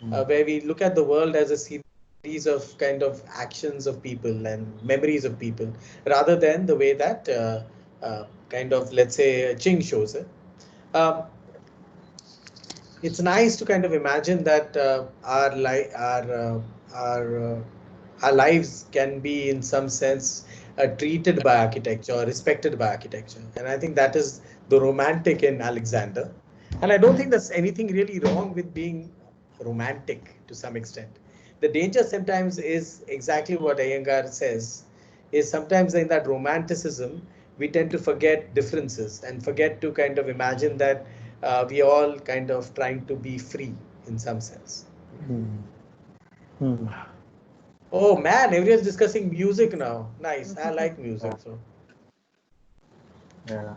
where we look at the world as a series of kind of actions of people and memories of people, rather than the way that kind of, let's say, Ching shows it. Um, it's nice to kind of imagine that our lives can be in some sense treated by architecture or respected by architecture, and I think that is the romantic in Alexander. And I don't think there's anything really wrong with being romantic to some extent. The danger sometimes is exactly what Iyengar says, is sometimes in that romanticism we tend to forget differences and forget to kind of imagine that we all kind of trying to be free in some sense. Oh man, everyone's discussing music now. Nice. I like music. So Yeah.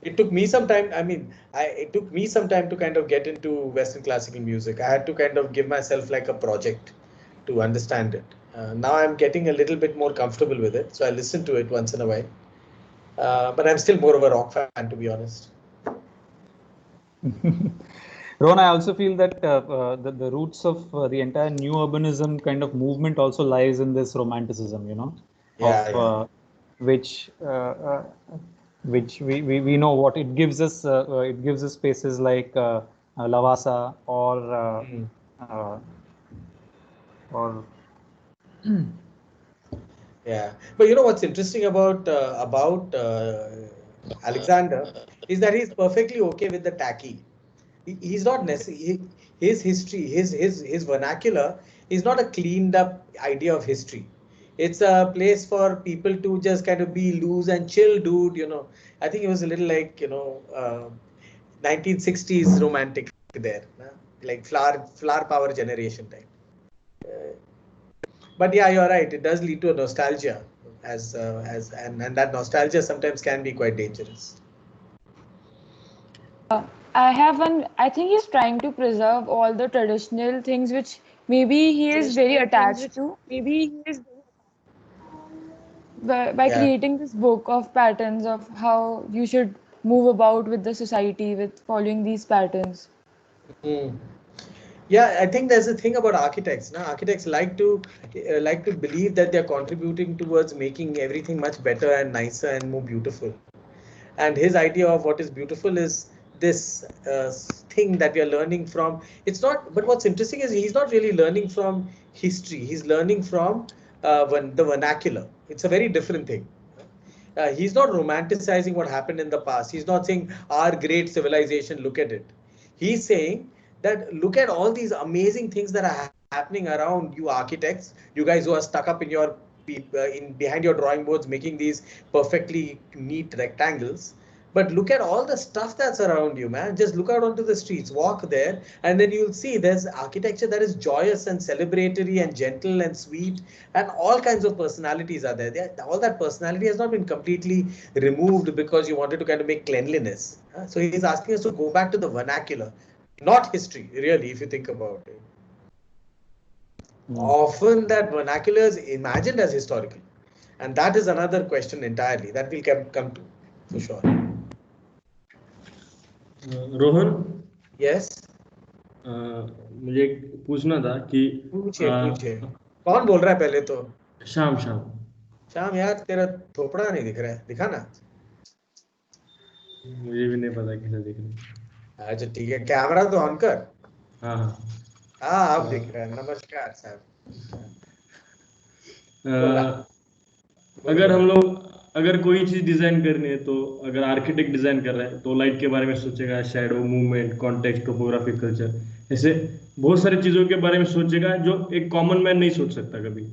it took me some time. I mean, it took me some time to kind of get into Western classical music. I had to kind of give myself like a project to understand it. Now I'm getting a little bit more comfortable with it. So I listen to it once in a while. But I'm still more of a rock fan, to be honest. Rohan, I also feel that the roots of the entire new urbanism kind of movement also lies in this romanticism, you know, which we know what it gives us. It gives us spaces like Lavasa or Yeah, but you know what's interesting about Alexander is that he's perfectly okay with the tacky. He's not necessarily his history, his vernacular is not a cleaned up idea of history. It's a place for people to just kind of be loose and chill, dude. You know, I think it was a little like 1960s romantic there, like flower power generation type. But yeah, you're right. It does lead to a nostalgia, and that nostalgia sometimes can be quite dangerous. I have one. I think he's trying to preserve all the traditional things which maybe he is very attached to. By Yeah. creating this book of patterns of how you should move about with the society with following these patterns. Mm. Yeah, I think there's a thing about architects. Now, architects like to believe that they're contributing towards making everything much better and nicer and more beautiful. And his idea of what is beautiful is this thing that we are learning from. It's not. But what's interesting is he's not really learning from history. He's learning from the vernacular. It's a very different thing. He's not romanticizing what happened in the past. He's not saying our great civilization, look at it. He's saying that look at all these amazing things that are happening around you architects, you guys who are stuck up in your in behind your drawing boards making these perfectly neat rectangles. But look at all the stuff that's around you, man. Just look out onto the streets, walk there, and then you'll see there's architecture that is joyous and celebratory and gentle and sweet, and all kinds of personalities are there. All that personality has not been completely removed because you wanted to kind of make cleanliness. So he's asking us to go back to the vernacular, not history, really, if you think about it. Often that vernacular is imagined as historical. And that is another question entirely that we'll come to for sure. Rohan? Yes, मुझे पूछना था कि पूछे कौन बोल रहा है पहले तो? शाम शाम यार, तेरा थोपड़ा नहीं दिख रहा है, दिखा ना। मुझे भी नहीं पता कैसा दिख रहा है। अच्छा ठीक है, कैमरा तो ऑन कर। हाँ हाँ अब दिख रहा है। नमस्कार साहब। बोला। अगर हम लोग अगर कोई चीज डिजाइन करनी है तो अगर आर्किटेक्ट डिजाइन कर रहा है तो लाइट के बारे में सोचेगा, shadow, movement, context, topography, culture, ऐसे बहुत सारी चीजों के बारे में सोचेगा जो एक कॉमन मैन नहीं सोच सकता कभी,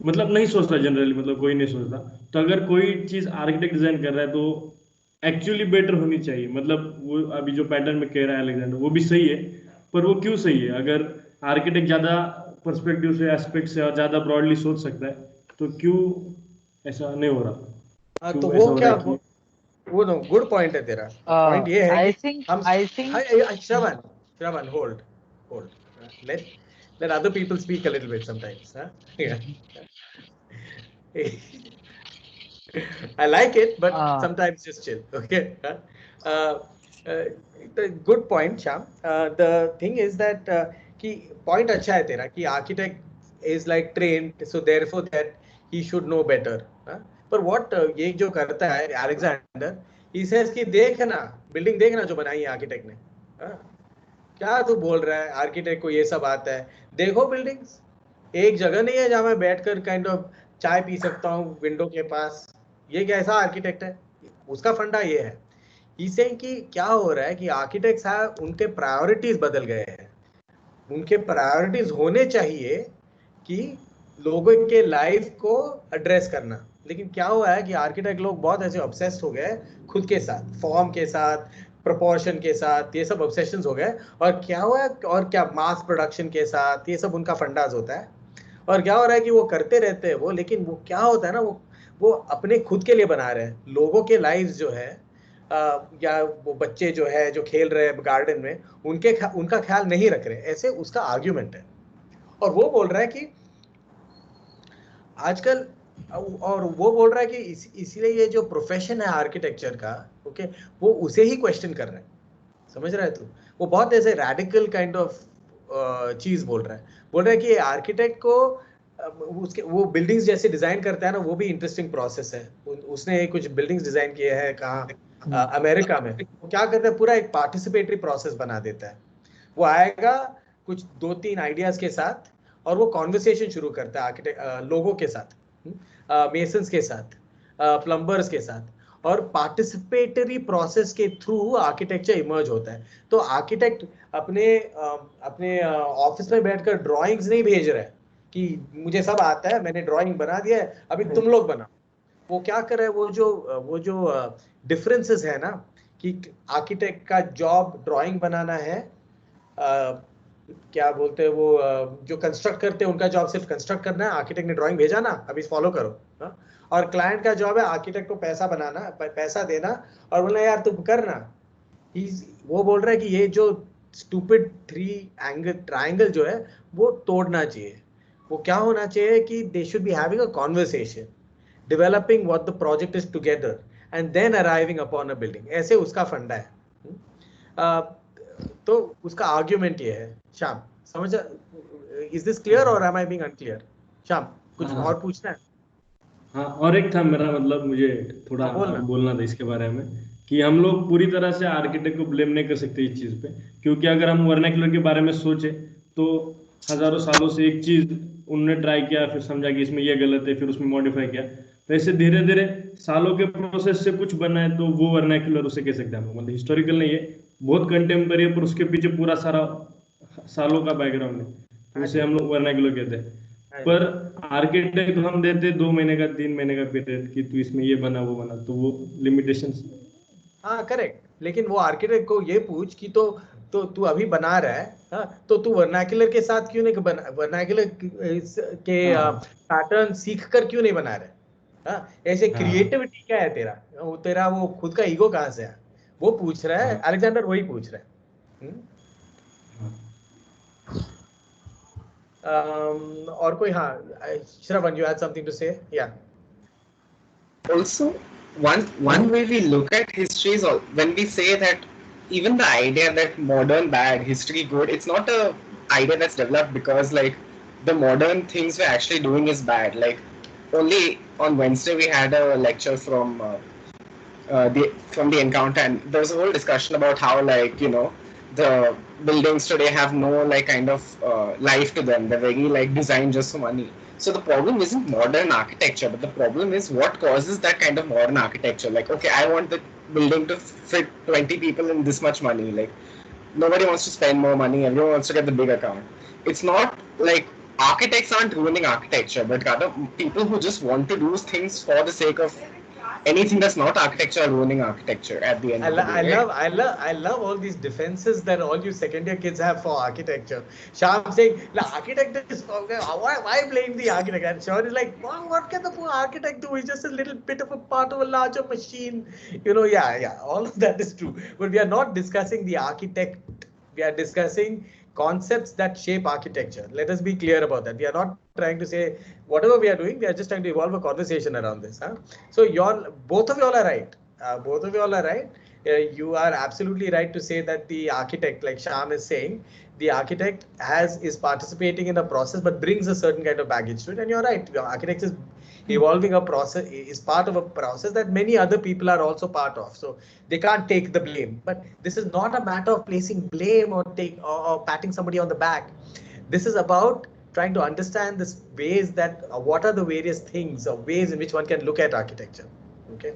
मतलब नहीं सोचता जनरली, मतलब कोई नहीं सोचता। तो अगर कोई चीज आर्किटेक्ट डिजाइन कर रहा है तो एक्चुअली बेटर होनी चाहिए। मतलब वो अभी जो पैटर्न में कह रहा है अलेक्जेंडर वो भी सही है, पर वो क्यों सही है? अगर आर्किटेक्ट ज्यादा पर्सपेक्टिव से, एस्पेक्ट से और ज्यादा ब्रॉडली सोच सकता है तो क्यों ऐसा नहीं हो रहा? हाँ, तो क्यों वो ऐसा हो क्या, रहा है कि वो नो गुड पॉइंट है तेरा। पॉइंट ये है I कि think हम I think Shravan hold let other people speak a little bit sometimes, huh? Yeah. I like it, but sometimes just chill, okay? The good point, Sham. The thing is that कि point अच्छा है तेरा कि architect is like trained, so therefore that he should know better. पर what ये जो करता है Alexander, he says कि देख ना, बिल्डिंग देख ना जो बनाई है आर्किटेक्ट ने। क्या तू बोल रहा है आर्किटेक्ट को ये सब आता है? देखो बिल्डिंग्स, एक जगह नहीं है जहां मैं बैठकर काइंड ऑफ चाय पी सकता हूँ विंडो के पास। ये कैसा आर्किटेक्ट है? उसका फंडा ये है इसे कि क्या हो रहा है कि आर्किटेक्ट्स है, उनके प्रायोरिटीज बदल गए हैं। उनके प्रायोरिटीज होने चाहिए कि लोगों के लाइफ को एड्रेस करना, लेकिन क्या हुआ है कि आर्किटेक्ट लोग बहुत ऐसे ऑब्सेस्ड हो गए खुद के साथ, फॉर्म के साथ, प्रोपोर्शन के साथ, ये सब ऑब्सेशंस हो गए। और क्या हुआ है, और क्या मास प्रोडक्शन के साथ, ये सब उनका फंडाज होता है। और क्या हो रहा है कि वो करते रहते हैं वो, लेकिन वो क्या होता है ना, वो अपने खुद के लिए बना रहे हैं। लोगों के लाइव्स जो है या वो बच्चे जो है जो खेल रहे हैं गार्डन में, उनका ख्याल नहीं रख रहे, ऐसे उसका आर्ग्यूमेंट है। और वो बोल रहा है कि आजकल, और वो बोल रहा है कि इसीलिए ये जो प्रोफेशन है आर्किटेक्चर का, ओके, वो उसे ही क्वेश्चन कर रहे हैं। समझ रहा है तू? वो बहुत ऐसे रैडिकल काइंड ऑफ चीज बोल रहा है कि आर्किटेक्ट को उसके वो बिल्डिंग्स जैसे डिजाइन करता है ना, वो भी इंटरेस्टिंग प्रोसेस है। उसने कुछ बिल्डिंग्स डिजाइन किए हैं कहाँ, अमेरिका में। वो क्या करता है, पूरा एक पार्टिसिपेटरी प्रोसेस बना देता है। वो आएगा कुछ 2-3 आइडियाज के साथ और वो कॉन्वर्सेशन शुरू करता है आर्किटेक्ट लोगों के साथ, मेसन्स के साथ, प्लम्बर्स के साथ, और पार्टिसिपेटरी प्रोसेस के थ्रू आर्किटेक्चर इमर्ज होता है। तो आर्किटेक्ट अपने ऑफिस में बैठकर ड्राइंग्स नहीं भेज रहा है कि मुझे सब आता है, मैंने ड्राइंग बना दिया है, अभी तुम लोग बनाओ। वो क्या कर रहा है, वो जो डिफरेंसेस है ना, कि आर्किटेक्ट का जॉब ड्राइंग बनाना है, क्या बोलते हैं वो जो कंस्ट्रक्ट करते हैं उनका जॉब सिर्फ कंस्ट्रक्ट करना है, आर्किटेक्ट ने ड्राइंग भेजा ना, अभी फॉलो करो। और क्लाइंट का जॉब है आर्किटेक्ट को पैसा बनाना, पैसा देना और बोलना यार तुम करना। वो बोल रहा है कि ये जो स्टूपिड ट्रायंगल जो है वो तोड़ना चाहिए। वो क्या होना चाहिए कि they should be having a conversation, developing what the project is together and then arriving upon a building. ऐसे उसका फंडा है। तो उसका आर्ग्यूमेंट ये है। श्याम, समझ, इज दिस क्लियर और am I being unclear? Shyam, कुछ और पूछना है? हाँ, और एक था मेरा, मतलब मुझे थोड़ा बोलना था इसके बारे में कि हम लोग पूरी तरह से आर्किटेक्ट को ब्लेम नहीं कर सकते इस चीज पे, क्योंकि अगर हम वर्नाक्युलर के बारे में सोचे तो हजारों सालों से एक चीज उन्होंने ट्राई किया, फिर समझा कि इसमें ये गलत है, फिर उसमें मॉडिफाई किया, तो ऐसे धीरे धीरे सालों के प्रोसेस से कुछ बना है, तो वो वर्नाक्युलर उसे कह सकते हैं हम। मतलब हिस्टोरिकल नहीं है, बहुत कंटेम्पररी है, पर उसके पीछे पूरा सारा सालों का बैकग्राउंड है, उसे हम लोग वर्नाक्युलर कहते हैं। पर आर्किटेक्ट हम देते 2 महीने का 3 महीने का पीरियड कि तू इसमें ये बना वो बना, तो वो लिमिटेशंस। हाँ करेक्ट, लेकिन वो आर्किटेक्ट को ये पूछ कि तो तू अभी बना रहा है, हाँ, तो तू वर्नाक्युलर के साथ क्यों नहीं बना, वर्नाक्युलर के पैटर्न सीख कर क्यों नहीं बना रहा है? हाँ, ऐसे क्रिएटिविटी क्या है तेरा वो खुद का ईगो कहाँ से है, वो पूछ रहा है अलेक्जेंडर, वही पूछ रहा है। और कोई? हाँ, Shravan, you had something to say? Yeah. Also, one way we look at history is when we say that even the idea that modern bad, history good, it's not a idea that's developed because like the modern things we're actually doing is bad. Like only on Wednesday we had a lecture from the encounter, and there was a whole discussion about how like the buildings today have no like kind of life to them. They're very like designed just for money. So the problem isn't modern architecture, but the problem is what causes that kind of modern architecture. Like, okay, I want the building to fit 20 people in this much money. Like, nobody wants to spend more money. Everyone wants to get the big account. It's not like architects aren't ruining architecture, but rather people who just want to do things for the sake of anything that's not architecture are ruining architecture at the end of the day. I love all these defenses that all you second year kids have for architecture. Shyam saying, architect is why blame the architect? And Sean is like, well, what can the poor architect do? He's just a little bit of a part of a larger machine. All of that is true. But we are not discussing the architect. We are discussing concepts that shape architecture. Let us be clear about that. We are not trying to say whatever we are doing, we are just trying to evolve a conversation around this. So both of you all are right. You are absolutely right to say that the architect, like Shyam is saying, the architect is participating in a process but brings a certain kind of baggage to it. And you're right. Your architect is evolving a process, is part of a process that many other people are also part of. So they can't take the blame. But this is not a matter of placing blame or patting somebody on the back. This is about trying to understand this ways that what are the various things or ways in which one can look at architecture. Okay,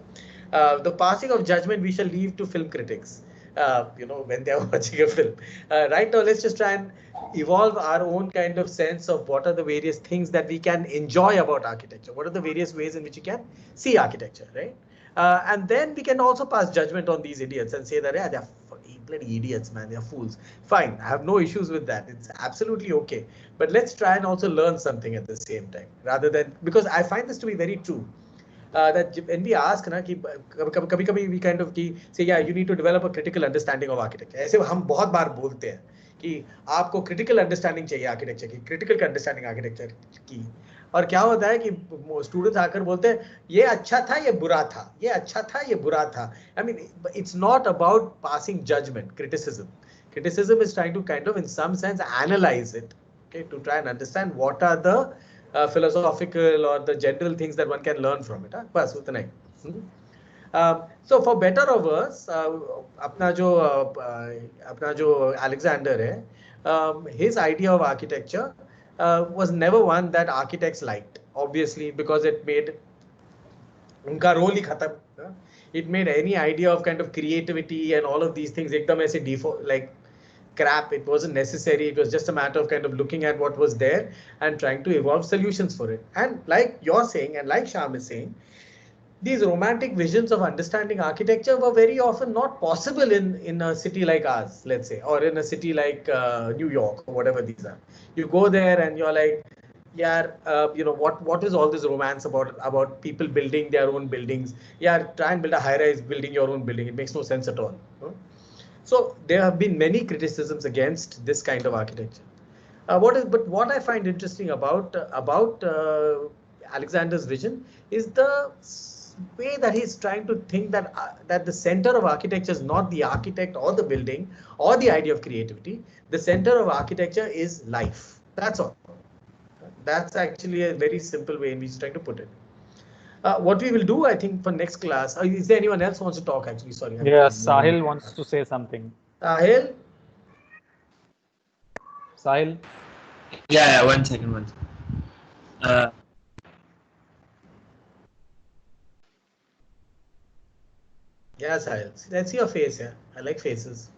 the passing of judgment we shall leave to film critics. When they are watching a film. Right now, let's just try and evolve our own kind of sense of what are the various things that we can enjoy about architecture. What are the various ways in which you can see architecture, right? And then we can also pass judgment on these idiots and say that, yeah, they're bloody idiots, man, they're fools. Fine, I have no issues with that. It's absolutely okay. But let's try and also learn something at the same time, rather than, because I find this to be very true. That when we ask ना कि कभी-कभी we kind of say, yeah, you need to develop a critical understanding of architecture. ऐसे हम बहुत बार बोलते हैं कि आपको critical understanding चाहिए architecture की, critical understanding architecture की. और क्या होता है कि students आकर बोलते हैं ये अच्छा था ये बुरा था, ये अच्छा था ये बुरा था. I mean, it's not about passing judgment, criticism. Criticism is trying to kind of in some sense analyze it, okay, to try and understand what are the philosophical or the general things that one can learn from it. बस उतना ही. So for better or worse, अपना जो Alexander है, his idea of architecture was never one that architects liked, obviously, because it made उनका role ही खत्म. It made any idea of kind of creativity and all of these things एकदम ऐसे default like crap. It wasn't necessary. It was just a matter of kind of looking at what was there and trying to evolve solutions for it. And like you're saying, and like Shyam is saying, these romantic visions of understanding architecture were very often not possible in a city like ours, let's say, or in a city like New York or whatever these are. You go there and you're like, yeah, what is all this romance about people building their own buildings? Yeah, try and build a high-rise building your own building. It makes no sense at all. So there have been many criticisms against this kind of architecture. What I find interesting about Alexander's vision is the way that he's trying to think that the center of architecture is not the architect or the building or the idea of creativity. The center of architecture is life. That's all. That's actually a very simple way in which he's trying to put it. What we will do, I think, for next class. Is there anyone else who wants to talk? Actually, sorry. Yeah, Sahil wants to say something. Sahil? Sahil? Yeah, 1 second. Yeah, Sahil. Let's see your face. Yeah, I like faces.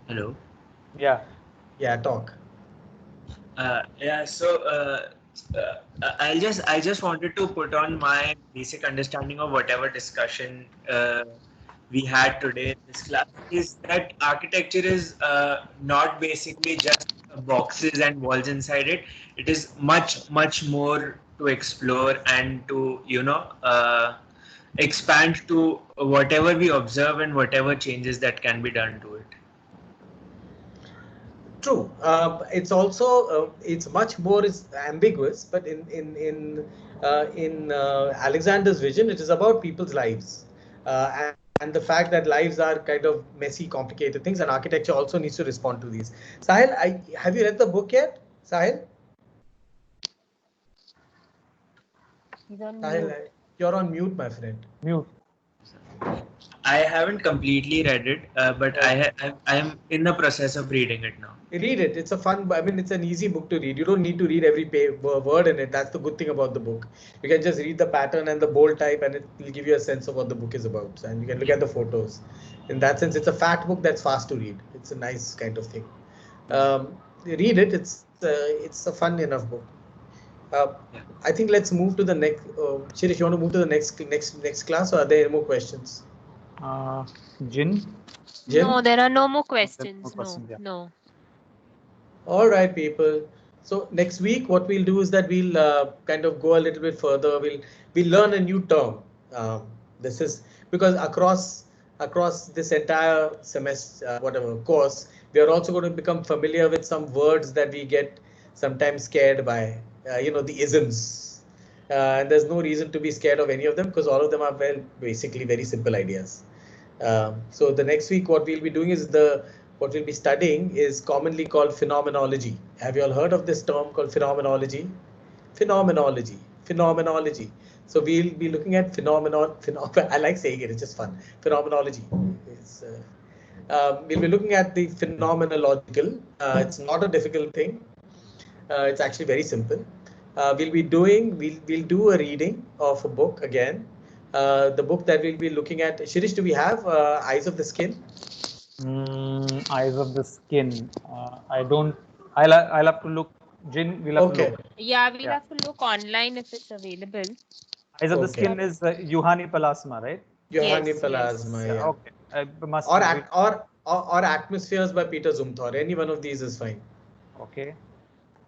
Hello. Yeah. Yeah, talk. So I just wanted to put on my basic understanding of whatever discussion we had today in this class, is that architecture is not basically just boxes and walls inside it. It is much more to explore and to expand to whatever we observe and whatever changes that can be done to it. True. It's also it's much more is ambiguous, but in Alexander's vision, it is about people's lives, and the fact that lives are kind of messy, complicated things, and architecture also needs to respond to these. Sahil, have you read the book yet, Sahil? Sahil, you're on mute, my friend. Mute. I haven't completely read it, but I'm in the process of reading it now. Read it. It's a fun. I mean, it's an easy book to read. You don't need to read every word in it. That's the good thing about the book. You can just read the pattern and the bold type, and it will give you a sense of what the book is about. And you can look at the photos. In that sense, it's a fat book that's fast to read. It's a nice kind of thing. Read it. It's a fun enough book. I think let's move to the next. Shirish, you want to move to the next class, or are there any more questions? Jin? No, there are no more questions. No. All right, people. So next week, what we'll do is that we'll kind of go a little bit further. We'll learn a new term. This is because across this entire semester, whatever course, we are also going to become familiar with some words that we get sometimes scared by. The isms. And there's no reason to be scared of any of them because all of them are basically very simple ideas. So the next week, what we'll be doing is what we'll be studying is commonly called phenomenology. Have you all heard of this term called phenomenology? Phenomenology. So we'll be looking at I like saying it, it's just fun. Phenomenology. We'll be looking at the phenomenological. It's not a difficult thing. It's actually very simple. We'll do a reading of a book again. The book that we'll be looking at. Shirish, do we have Eyes of the Skin? Eyes of the Skin. I don't. I'll have to look. Jin, we'll have to look. Yeah, we'll have to look online if it's available. Eyes of the Skin is Juhani Pallasmaa, right? Juhani Pallasmaa, yeah. Okay. Or Atmospheres by Peter Zumthor. Any one of these is fine. Okay.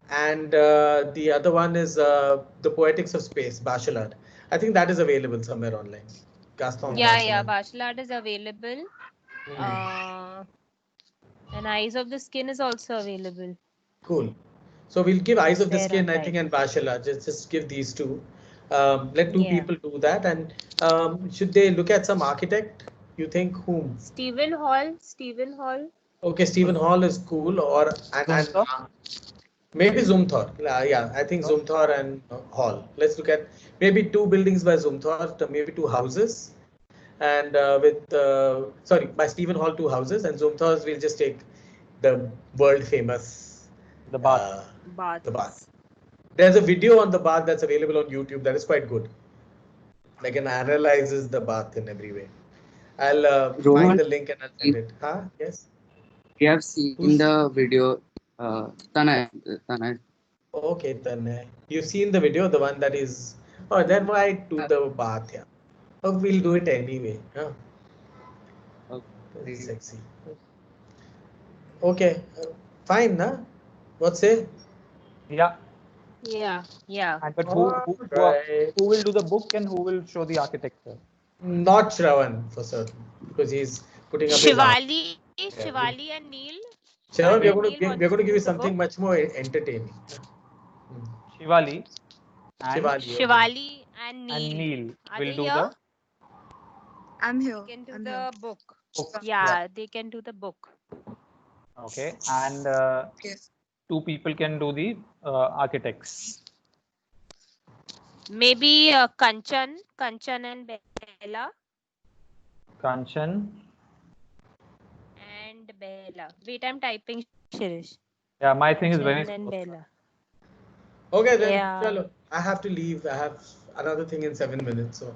And the other one is The Poetics of Space, Bachelard. I think that is available somewhere online. Gaston. Yeah, Bachelard is available. And Eyes of the Skin is also available. Cool. So we'll give Eyes of the Skin, I think, and Bachelard. Just give these two. Let two people do that. And should they look at some architect? You think whom? Stephen Hall. Okay, Stephen Hall is cool. Maybe Zumthor. Yeah, I think Zumthor and Hall. Let's look at maybe 2 buildings by Zumthor, maybe 2 houses. And by Stephen Hall, 2 houses. And Zumthor's, we'll just take the world famous. The bath. The bath. There's a video on the bath that's available on YouTube that is quite good. Like it analyzes the bath in every way. I'll find the link and I'll send it. Huh? Yes? We have seen the video. Tanay. Okay, Tanay. You've seen the video, the one that is. Oh, then why do the bath? Yeah. Oh, we'll do it anyway. Huh? Okay. Sexy. Okay. Fine, huh? What say? Yeah. But who will do the book and who will show the architecture? Not Shravan for certain, because he's putting up Shivali and Neil. Shravan, we're going to give you something much more entertaining. Shivali and Neil will do the. I'm here. They can do the book. Yeah, they can do the book. Okay, and 2 people can do the architects. Maybe Kanchan and Bella. Kanchan and Bella. Wait, I'm typing, Shirish. Yeah, my thing is very. And Bella. Okay then. Yeah. I have to leave. I have another thing in 7 minutes. So.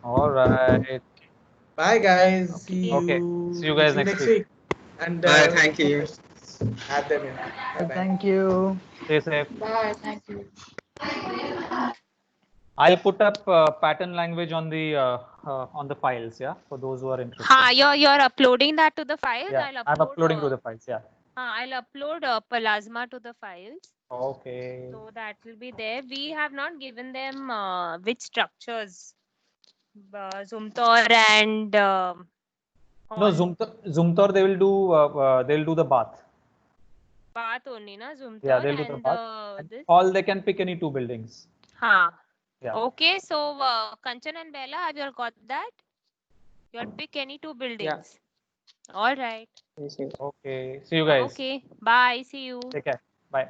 All right. Bye guys. Okay. See you. See you guys next week. And thank you. Add them in. Bye-bye. Thank you. Stay safe. Bye. Thank you. I'll put up pattern language on the files, yeah, for those who are interested. You're uploading that to the files. Yeah, I'm uploading to the files. Yeah. I'll upload Pallasmaa to the files. Okay. So that will be there. We have not given them which structures. Zumthor and. No, Zumthor. They will do the bath. path only, na? Zumthor Yeah, they'll do the and path. And this. all they can pick any two buildings. Huh. Yeah. Okay, so Kanchan and Bella, have you all got that? You all pick any two buildings. All right. Okay. See you guys. Okay. Bye. See you. Take care. Bye.